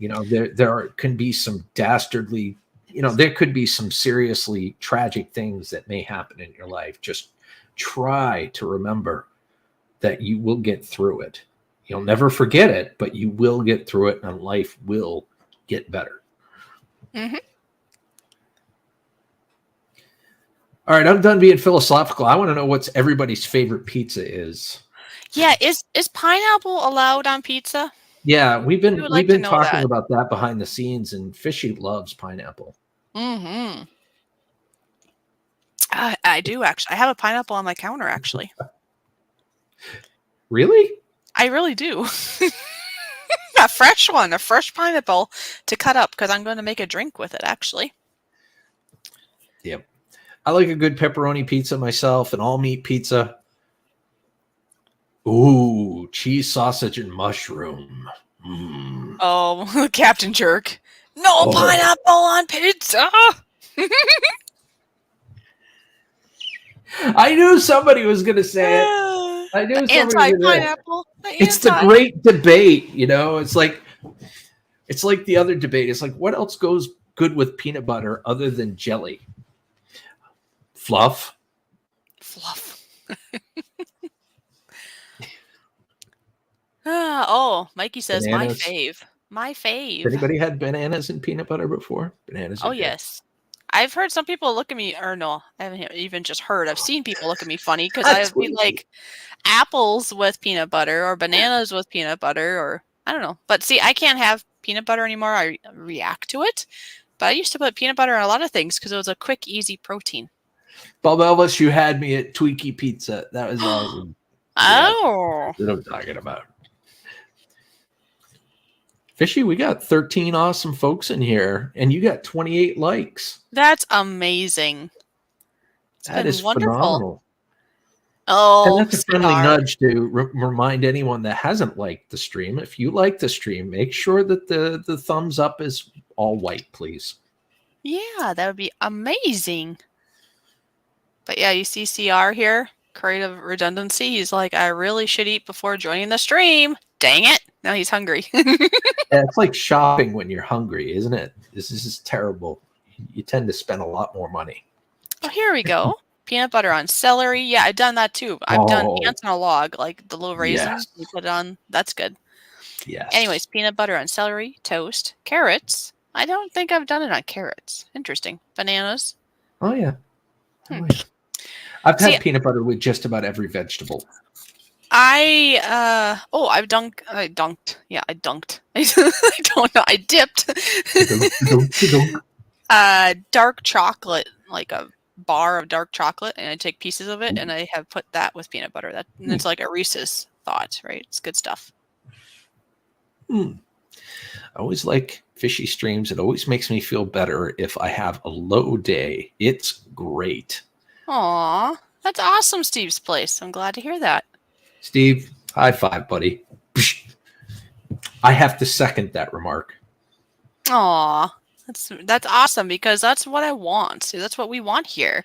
There can be some dastardly, there could be some seriously tragic things that may happen in your life. Just try to remember that you will get through it. You'll never forget it, but you will get through it, and life will get better. Mm-hmm. All right, I'm done being philosophical. I want to know what's everybody's favorite pizza is. Yeah, is pineapple allowed on pizza? Yeah, we've been talking about that behind the scenes, and Fishy loves pineapple. Mm-hmm. I do actually. I have a pineapple on my counter actually. Really? I really do. A fresh pineapple to cut up because I'm going to make a drink with it, actually. Yep. I like a good pepperoni pizza myself, an all-meat pizza. Ooh, cheese sausage and mushroom. Mm. Oh, Captain Jerk. No Oh. pineapple on pizza. I knew somebody was going to say it. I knew somebody was going to. Anti-pineapple. It's the great debate, you know. It's like the other debate. It's like, what else goes good with peanut butter other than jelly? Fluff. Oh, Mikey says Bananas. my fave. Has anybody had bananas and peanut butter before? Bananas. Oh, yes. I've heard some people look at me, or no, I haven't even just heard. I've seen people look at me funny because I would be like apples with peanut butter or bananas with peanut butter, or I don't know. But see, I can't have peanut butter anymore. I react to it. But I used to put peanut butter on a lot of things because it was a quick, easy protein. Bob Elvis, you had me at Tweaky Pizza. That was awesome. Oh. That's what I'm talking about. Fishy, we got 13 awesome folks in here, and you got 28 likes. That's amazing. That is wonderful. Phenomenal. Oh, and that's a friendly nudge to remind anyone that hasn't liked the stream. If you like the stream, make sure that the thumbs up is all white, please. Yeah, that would be amazing. But yeah, you see CR here, creative redundancy. He's like, I really should eat before joining the stream. Dang it. Now he's hungry. Yeah, it's like shopping when you're hungry, isn't it? This is terrible. You tend to spend a lot more money. Oh, here we go. Peanut butter on celery. Yeah, I've done that too. I've done ants on a log, like the little raisins. You put it on. That's good. Yes. Anyways, peanut butter on celery, toast, carrots. I don't think I've done it on carrots. Interesting. Bananas. Oh, yeah. Oh, yeah. I've had peanut butter with just about every vegetable. I've dunked. Yeah, I dunked. I don't know. I dipped. Dark chocolate, like a bar of dark chocolate, and I take pieces of it, and I have put that with peanut butter. And it's like a Reese's thought, right? It's good stuff. I always like Fishy streams. It always makes me feel better if I have a low day. It's great. Aw, that's awesome, Steve's place. I'm glad to hear that. Steve, high five, buddy. I have to second that remark. Aw, that's awesome because that's what I want. See, that's what we want here.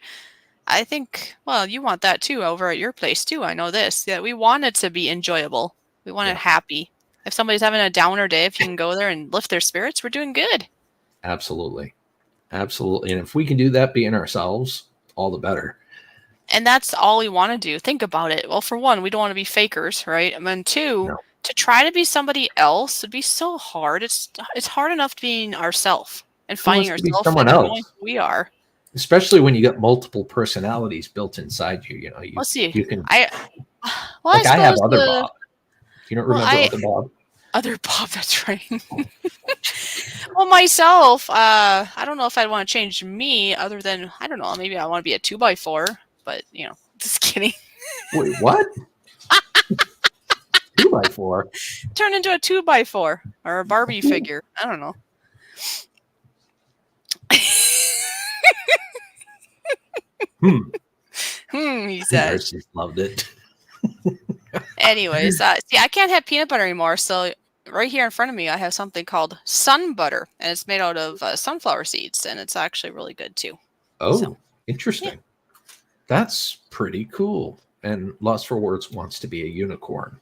I think, well, you want that too over at your place too. I know this. Yeah, we want it to be enjoyable. We want it happy. If somebody's having a downer day, if you can go there and lift their spirits, we're doing good. Absolutely. Absolutely. And if we can do that being ourselves, all the better. And that's all we want to do. Think about it. Well, for one, we don't want to be fakers, right? And then two, to try to be somebody else would be so hard. It's hard enough being ourselves and finding ourselves and knowing who we are. Especially when you got multiple personalities built inside you. You know, you can. I have other Bob. You don't remember other Bob? Other Bob, that's right. Well, myself, I don't know if I'd want to change me other than, I don't know, maybe I want to be a 2x4. But, you know, just kidding. Wait, what? 2x4? Turn into a 2x4 or a Barbie figure. I don't know. He says. Just loved it. Anyways, see, I can't have peanut butter anymore. So right here in front of me, I have something called sun butter. And it's made out of sunflower seeds. And it's actually really good, too. Oh, interesting. Yeah. That's pretty cool. And Lost for Words wants to be a unicorn.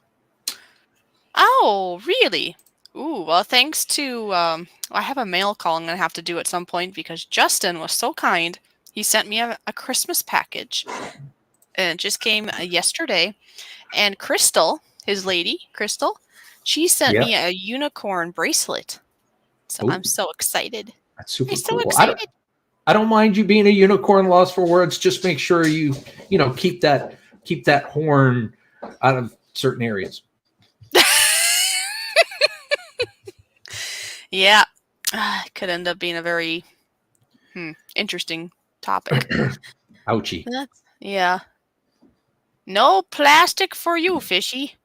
Oh, really? Ooh, well, thanks to, I have a mail call I'm going to have to do at some point because Justin was so kind. He sent me a Christmas package. And it just came yesterday. And Crystal, his lady, Crystal, she sent me a unicorn bracelet. So I'm so excited. That's super cool. So excited. I don't mind you being a unicorn, Lost for Words. Just make sure you keep that horn out of certain areas. Yeah, it could end up being a very interesting topic. Ouchie. Yeah. No plastic for you, Fishy.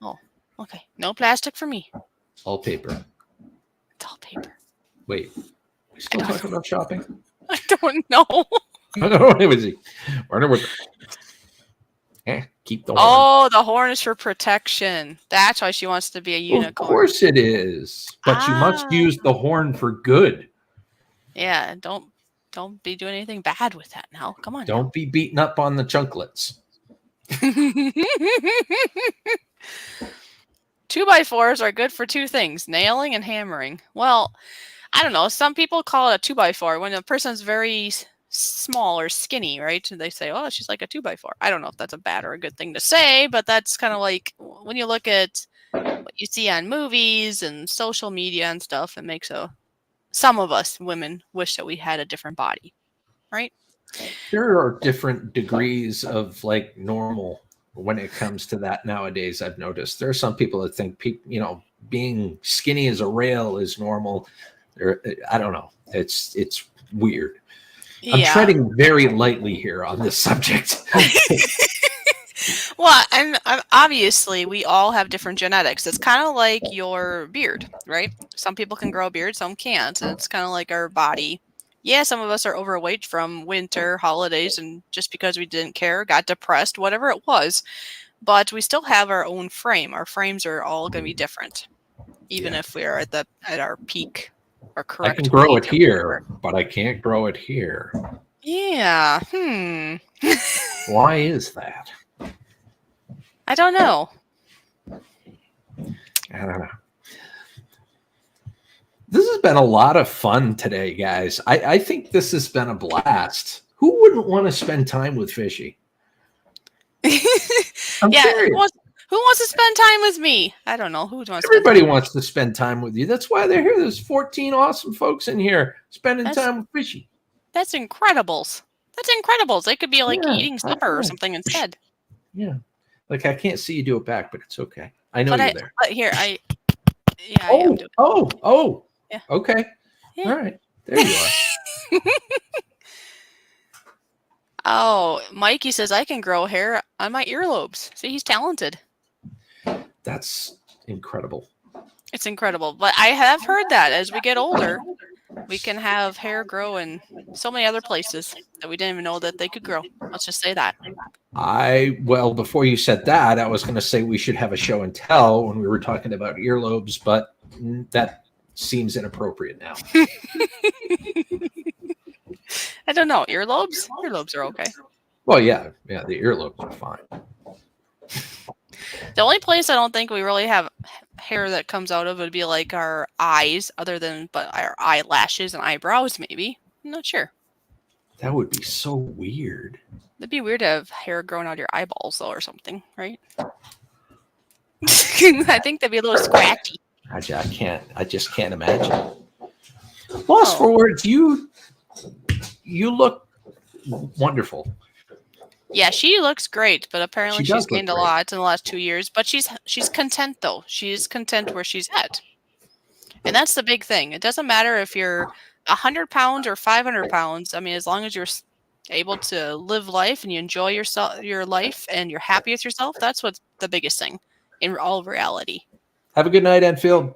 Oh, okay. No plastic for me. All paper. It's all paper. Wait, we still talking about shopping? I don't know. I don't know. It was Keep the horn. Oh, the horn is for protection. That's why she wants to be a unicorn. Of course it is. But you must use the horn for good. Yeah, don't be doing anything bad with that now. Come on. Don't be beating up on the chunklets. 2x4s are good for two things, nailing and hammering. Well, I don't know. Some people call it a 2x4 when a person's very small or skinny, right? They say, oh, she's like a 2x4. I don't know if that's a bad or a good thing to say, but that's kind of like when you look at what you see on movies and social media and stuff, it makes some of us women wish that we had a different body, right? There are different degrees of like normal when it comes to that nowadays. I've noticed there are some people that think being skinny as a rail is normal. I don't know. It's weird. Yeah. I'm treading very lightly here on this subject. Well, and obviously we all have different genetics. It's kind of like your beard, right? Some people can grow a beard, some can't. And it's kind of like our body. Yeah, some of us are overweight from winter, holidays, and just because we didn't care, got depressed, whatever it was. But we still have our own frame. Our frames are all going to be different, even if we are at our peak or correct. I can grow it here, but I can't grow it here. Yeah. Why is that? I don't know. I don't know. This has been a lot of fun today, guys. I think this has been a blast. Who wouldn't want to spend time with Fishy? Yeah, who wants to spend time with me? I don't know. Who wants? Everybody wants to spend time with you. That's why they're here. There's 14 awesome folks in here spending time with Fishy. That's incredibles. They could be like eating supper or something instead. Yeah. Like I can't see you do it back, but it's okay. I know you're there. But here, I am doing it. Oh. Yeah. Okay. Yeah. All right. There you are. Oh, Mikey says I can grow hair on my earlobes. See, he's talented. That's incredible. It's incredible. But I have heard that as we get older, we can have hair grow in so many other places that we didn't even know that they could grow. Let's just say that. Before you said that, I was going to say we should have a show and tell when we were talking about earlobes, but that seems inappropriate now. I don't know. Earlobes? Earlobes are okay. Well, yeah, the earlobes are fine. The only place I don't think we really have hair that comes out of would be like our eyes, but our eyelashes and eyebrows, maybe. I'm not sure. That would be so weird. It'd be weird to have hair growing out of your eyeballs, though, or something, right? I think that'd be a little scratchy. I just can't imagine. Lost for words. You look wonderful. Yeah, she looks great, but apparently she's gained a lot in the last 2 years. But she's content, though. She's content where she's at. And that's the big thing. It doesn't matter if you're 100 pounds or 500 pounds. I mean, as long as you're able to live life and you enjoy your life and you're happy with yourself, that's what's the biggest thing in all reality. Have a good night, Enfield.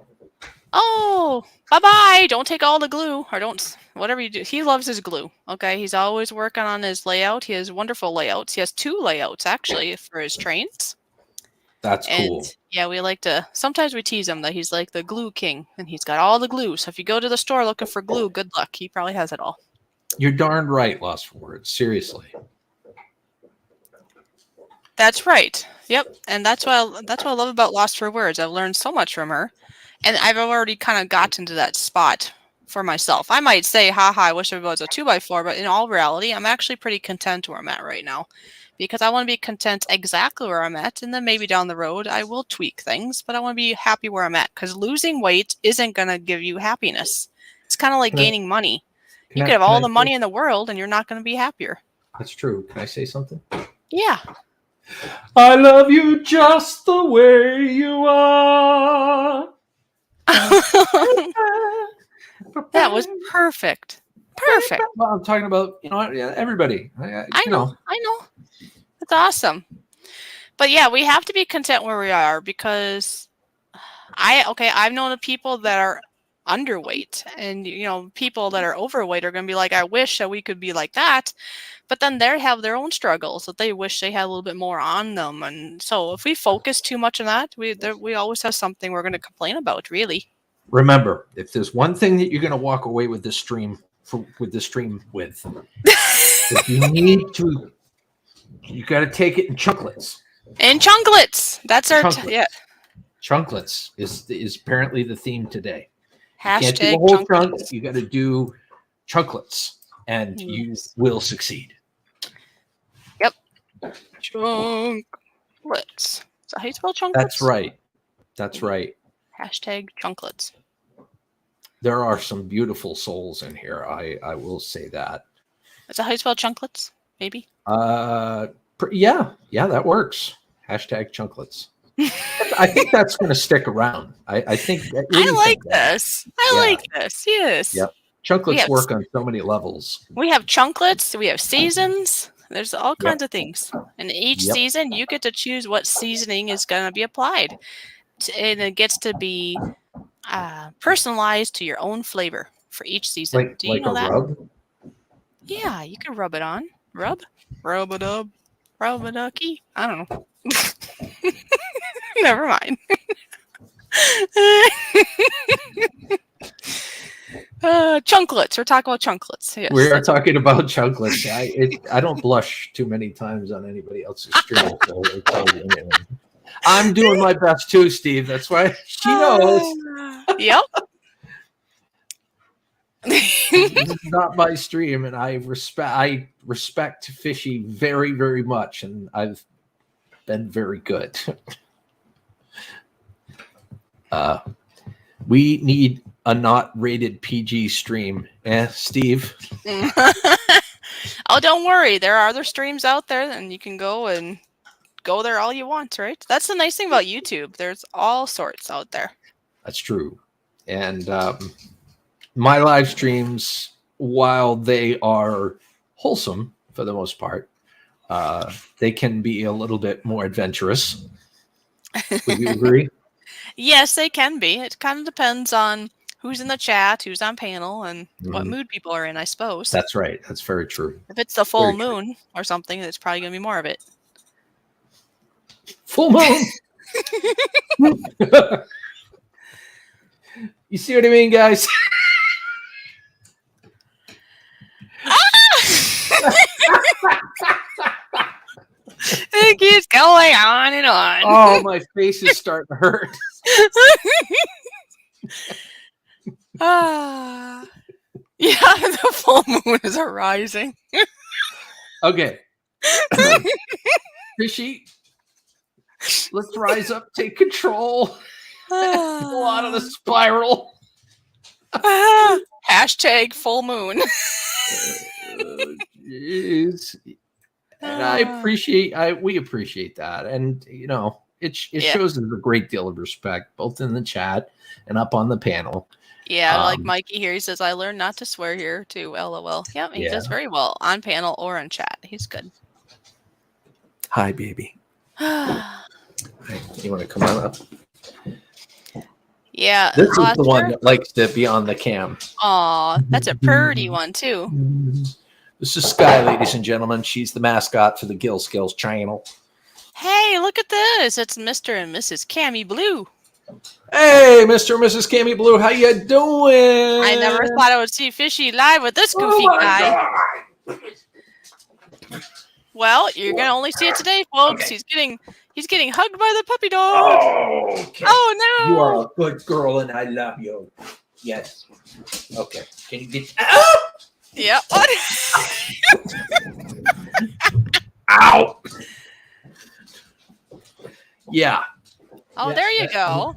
Oh, bye-bye. Don't take all the glue or whatever you do. He loves his glue. Okay. He's always working on his layout. He has wonderful layouts. He has 2 layouts actually for his trains. That's cool. Yeah, sometimes we tease him that he's like the glue king and he's got all the glue. So if you go to the store looking for glue, good luck. He probably has it all. You're darned right, Lost for Words. Seriously. That's right. Yep. And that's what I love about Lost for Words. I've learned so much from her. And I've already kind of gotten to that spot for myself. I might say, haha, I wish it was a 2x4, but in all reality, I'm actually pretty content where I'm at right now. Because I want to be content exactly where I'm at. And then maybe down the road, I will tweak things. But I want to be happy where I'm at. Because losing weight isn't going to give you happiness. It's kind of like gaining money. You could have all the money in the world and you're not going to be happier. That's true. Can I say something? Yeah. I love you just the way you are. That was perfect. Perfect. Well, I'm talking about, everybody. I know. That's awesome. But yeah, we have to be content where we are because I've known people that are underweight. And, people that are overweight are going to be like, I wish that we could be like that. But then they have their own struggles that they wish they had a little bit more on them. And so if we focus too much on that, we always have something we're going to complain about, really. Remember, if there's one thing that you're going to walk away with this stream with, you got to take it in chunklets. And chunklets. That's our Chunklets is apparently the theme today. Hashtag chunklets. You got to do chunklets, and you will succeed. Yep. Chunklets. Is that how you spell chunklets? That's right. That's right. Hashtag chunklets. There are some beautiful souls in here. I will say that. Is that how you spell chunklets? Maybe. Yeah, that works. Hashtag chunklets. I think that's going to stick around. I think. I like this. I like this. Yes. Yep. Chunklets work on so many levels. We have chunklets. We have seasons. There's all kinds of things. And each season, you get to choose what seasoning is going to be applied. And it gets to be personalized to your own flavor for each season. Do you know that? Rub? Yeah, you can rub it on. Rub-a-dub. Rub-a-ducky. I don't know. Never mind. Chunklets. We're talking about chunklets. Yes. We are talking about chunklets. I don't blush too many times on anybody else's stream. I'm doing my best too, Steve. That's why she knows. Yep. This is not my stream, and I respect Fishy very, very much, and I've been very good. We need a not rated PG stream. Steve? Oh, don't worry. There are other streams out there, and you can go there all you want, right? That's the nice thing about YouTube. There's all sorts out there. That's true. And my live streams, while they are wholesome for the most part, they can be a little bit more adventurous. Would you agree? Yes, they can be. It kind of depends on who's in the chat, who's on panel, and what mood people are in, I suppose. That's right. That's very true. If it's the full moon or something, it's probably going to be more of it. Full moon. You see what I mean, guys? It keeps going on and on. Oh, my face is starting to hurt. Yeah, the full moon is arising. Okay. Fishy, let's rise up, take control, pull out of the spiral. Hashtag full moon. Jeez. And we appreciate that. And, it shows us a great deal of respect, both in the chat and up on the panel. Yeah, like Mikey here, he says, I learned not to swear here too. LOL. Yeah, he does very well on panel or on chat. He's good. Hi, baby. Hi. You want to come on up? Yeah. This is the one that likes to be on the cam. Aw, that's a purdy one, too. This is Sky, ladies and gentlemen. She's the mascot for the Gil Skills channel. Hey, look at this. It's Mr. and Mrs. Cammy Blue. Hey, Mr. and Mrs. Cammy Blue. How you doing? I never thought I would see Fishy live with this goofy guy. God. Well, you're going to only see it today, folks. Okay. He's getting hugged by the puppy dog. Oh, okay. Oh, no. You are a good girl, and I love you. Yes. Okay. Can you get... Oh! Yeah. Ow. Yeah. Oh, there you go.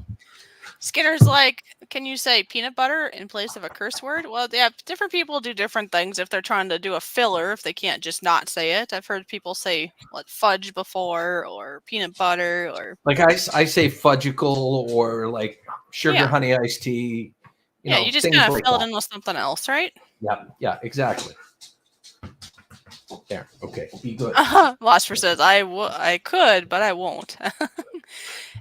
Skinner's like, can you say peanut butter in place of a curse word? Well, yeah, different people do different things if they're trying to do a filler, if they can't just not say it. I've heard people say fudge before or peanut butter or... I say fudgicle or sugar honey iced tea. You just kind of fill it in with something else, right? Yeah, exactly. There. Okay. Be good. Lostfer says, I could, but I won't.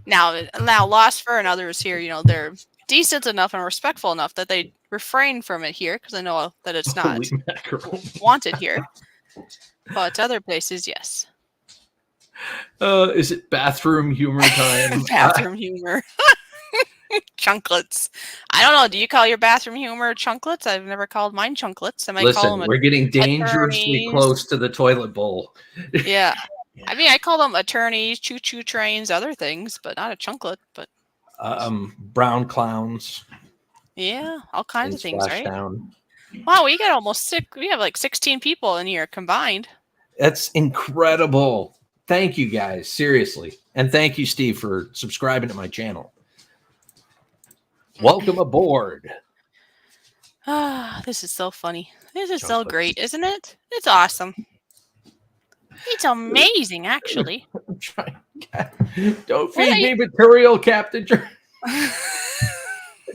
Now, Lostfer and others here, they're decent enough and respectful enough that they refrain from it here because I know that it's not Holy mackerel. wanted here. But other places, yes. Is it bathroom humor time? Bathroom humor. Chunklets. I don't know. Do you call your bathroom humor chunklets? I've never called mine chunklets. I might call them We're getting dangerously attorneys. close to the toilet bowl. Yeah. I mean, I call them attorneys, choo-choo trains, other things, but not a chunklet. But brown clowns. Yeah, all kinds of things, right? Down. Wow, we got almost we have like 16 people in here combined. That's incredible. Thank you guys, seriously. And thank you, Steve, for subscribing to my channel. Welcome aboard. This is so funny. This is so great, isn't it? It's awesome. It's amazing, actually. I'm trying. Don't feed me material, Captain.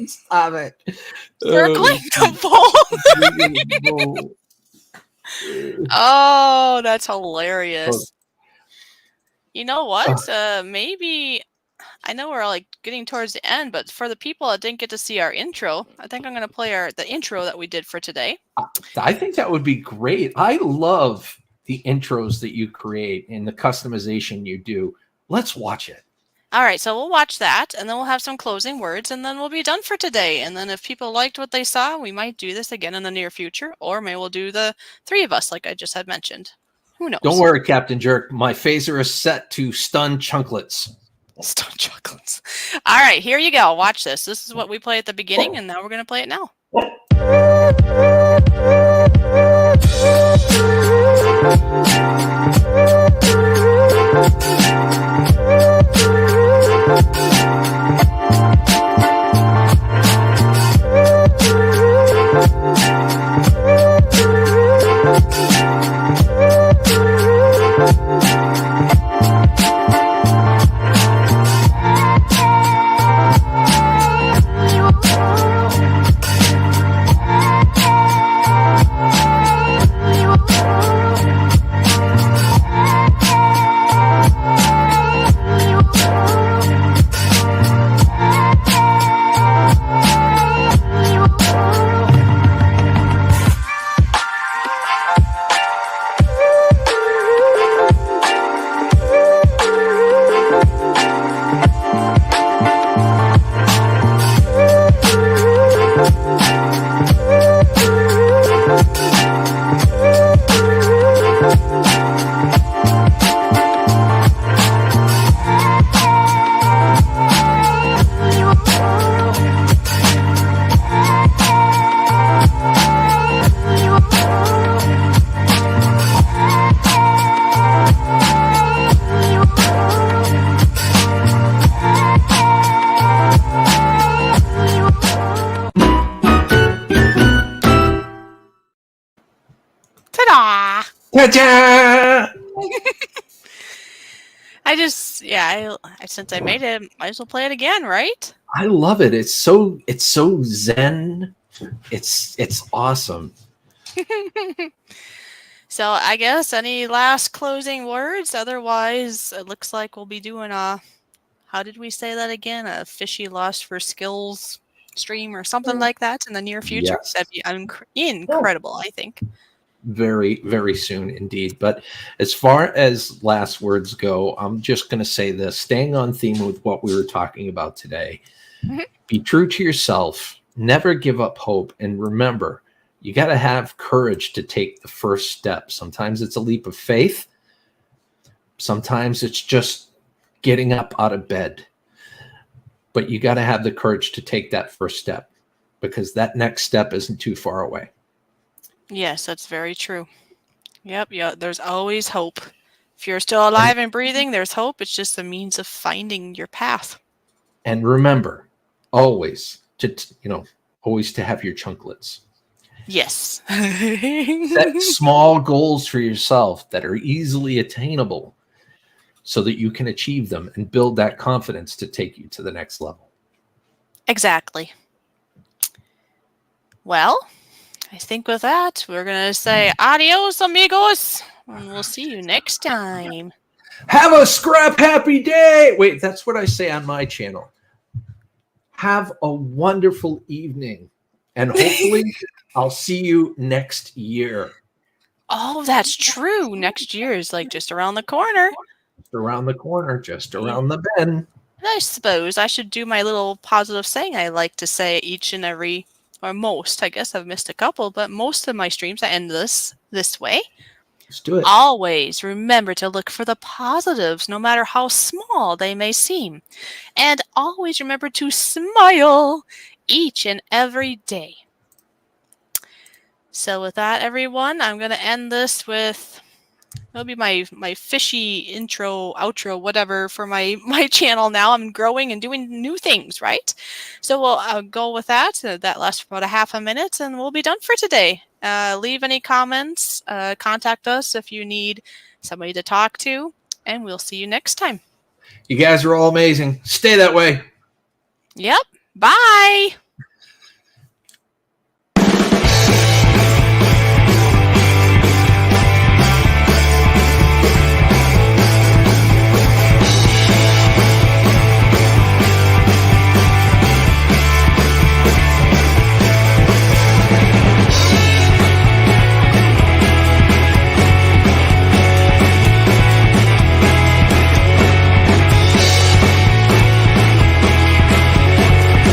Stop it. Circling the bowl. Oh, that's hilarious. You know what? Maybe I know we're like getting towards the end, but for the people that didn't get to see our intro, I think I'm going to play the intro that we did for today. I think that would be great. I love the intros that you create and the customization you do. Let's watch it. All right, so we'll watch that, and then we'll have some closing words, and then we'll be done for today. And then if people liked what they saw, we might do this again in the near future, or maybe we'll do the 3 of us, like I just had mentioned. Who knows? Don't worry, Captain Jerk. My phaser is set to stun chunklets. Stun chunklets. All right, here you go. Watch this. This is what we play at the beginning, and now we're going to play it now. Ta-da! Since I made it, might as well play it again, right? I love it. It's so zen. It's awesome. So I guess any last closing words? Otherwise, it looks like we'll be doing how did we say that again? A Fishy Lost for Skills stream or something like that in the near future. Yes. That'd be incredible, I think. Very, very soon indeed. But as far as last words go, I'm just going to say this, staying on theme with what we were talking about today. Mm-hmm. Be true to yourself. Never give up hope. And remember, you got to have courage to take the first step. Sometimes it's a leap of faith. Sometimes it's just getting up out of bed. But you got to have the courage to take that first step because that next step isn't too far away. Yes, that's very true. Yep, there's always hope. If you're still alive and breathing, there's hope. It's just a means of finding your path. And remember, always to have your chunklets. Yes. Set small goals for yourself that are easily attainable so that you can achieve them and build that confidence to take you to the next level. Exactly. Well, I think with that, we're going to say adios, amigos, and we'll see you next time. Have a scrap happy day. Wait, that's what I say on my channel. Have a wonderful evening. And hopefully I'll see you next year. Oh, that's true. Next year is like just around the corner. Just around the corner, just around the bend. I suppose I should do my little positive saying I like to say each and every, or most, I guess I've missed a couple, but most of my streams I end this way. Let's do it. Always remember to look for the positives, no matter how small they may seem. And always remember to smile each and every day. So with that, everyone, I'm going to end this with, it'll be my fishy intro, outro, whatever for my channel now. I'm growing and doing new things, right? So I'll go with that. That lasts for about a half a minute, and we'll be done for today. Leave any comments. Contact us if you need somebody to talk to, and we'll see you next time. You guys are all amazing. Stay that way. Yep. Bye.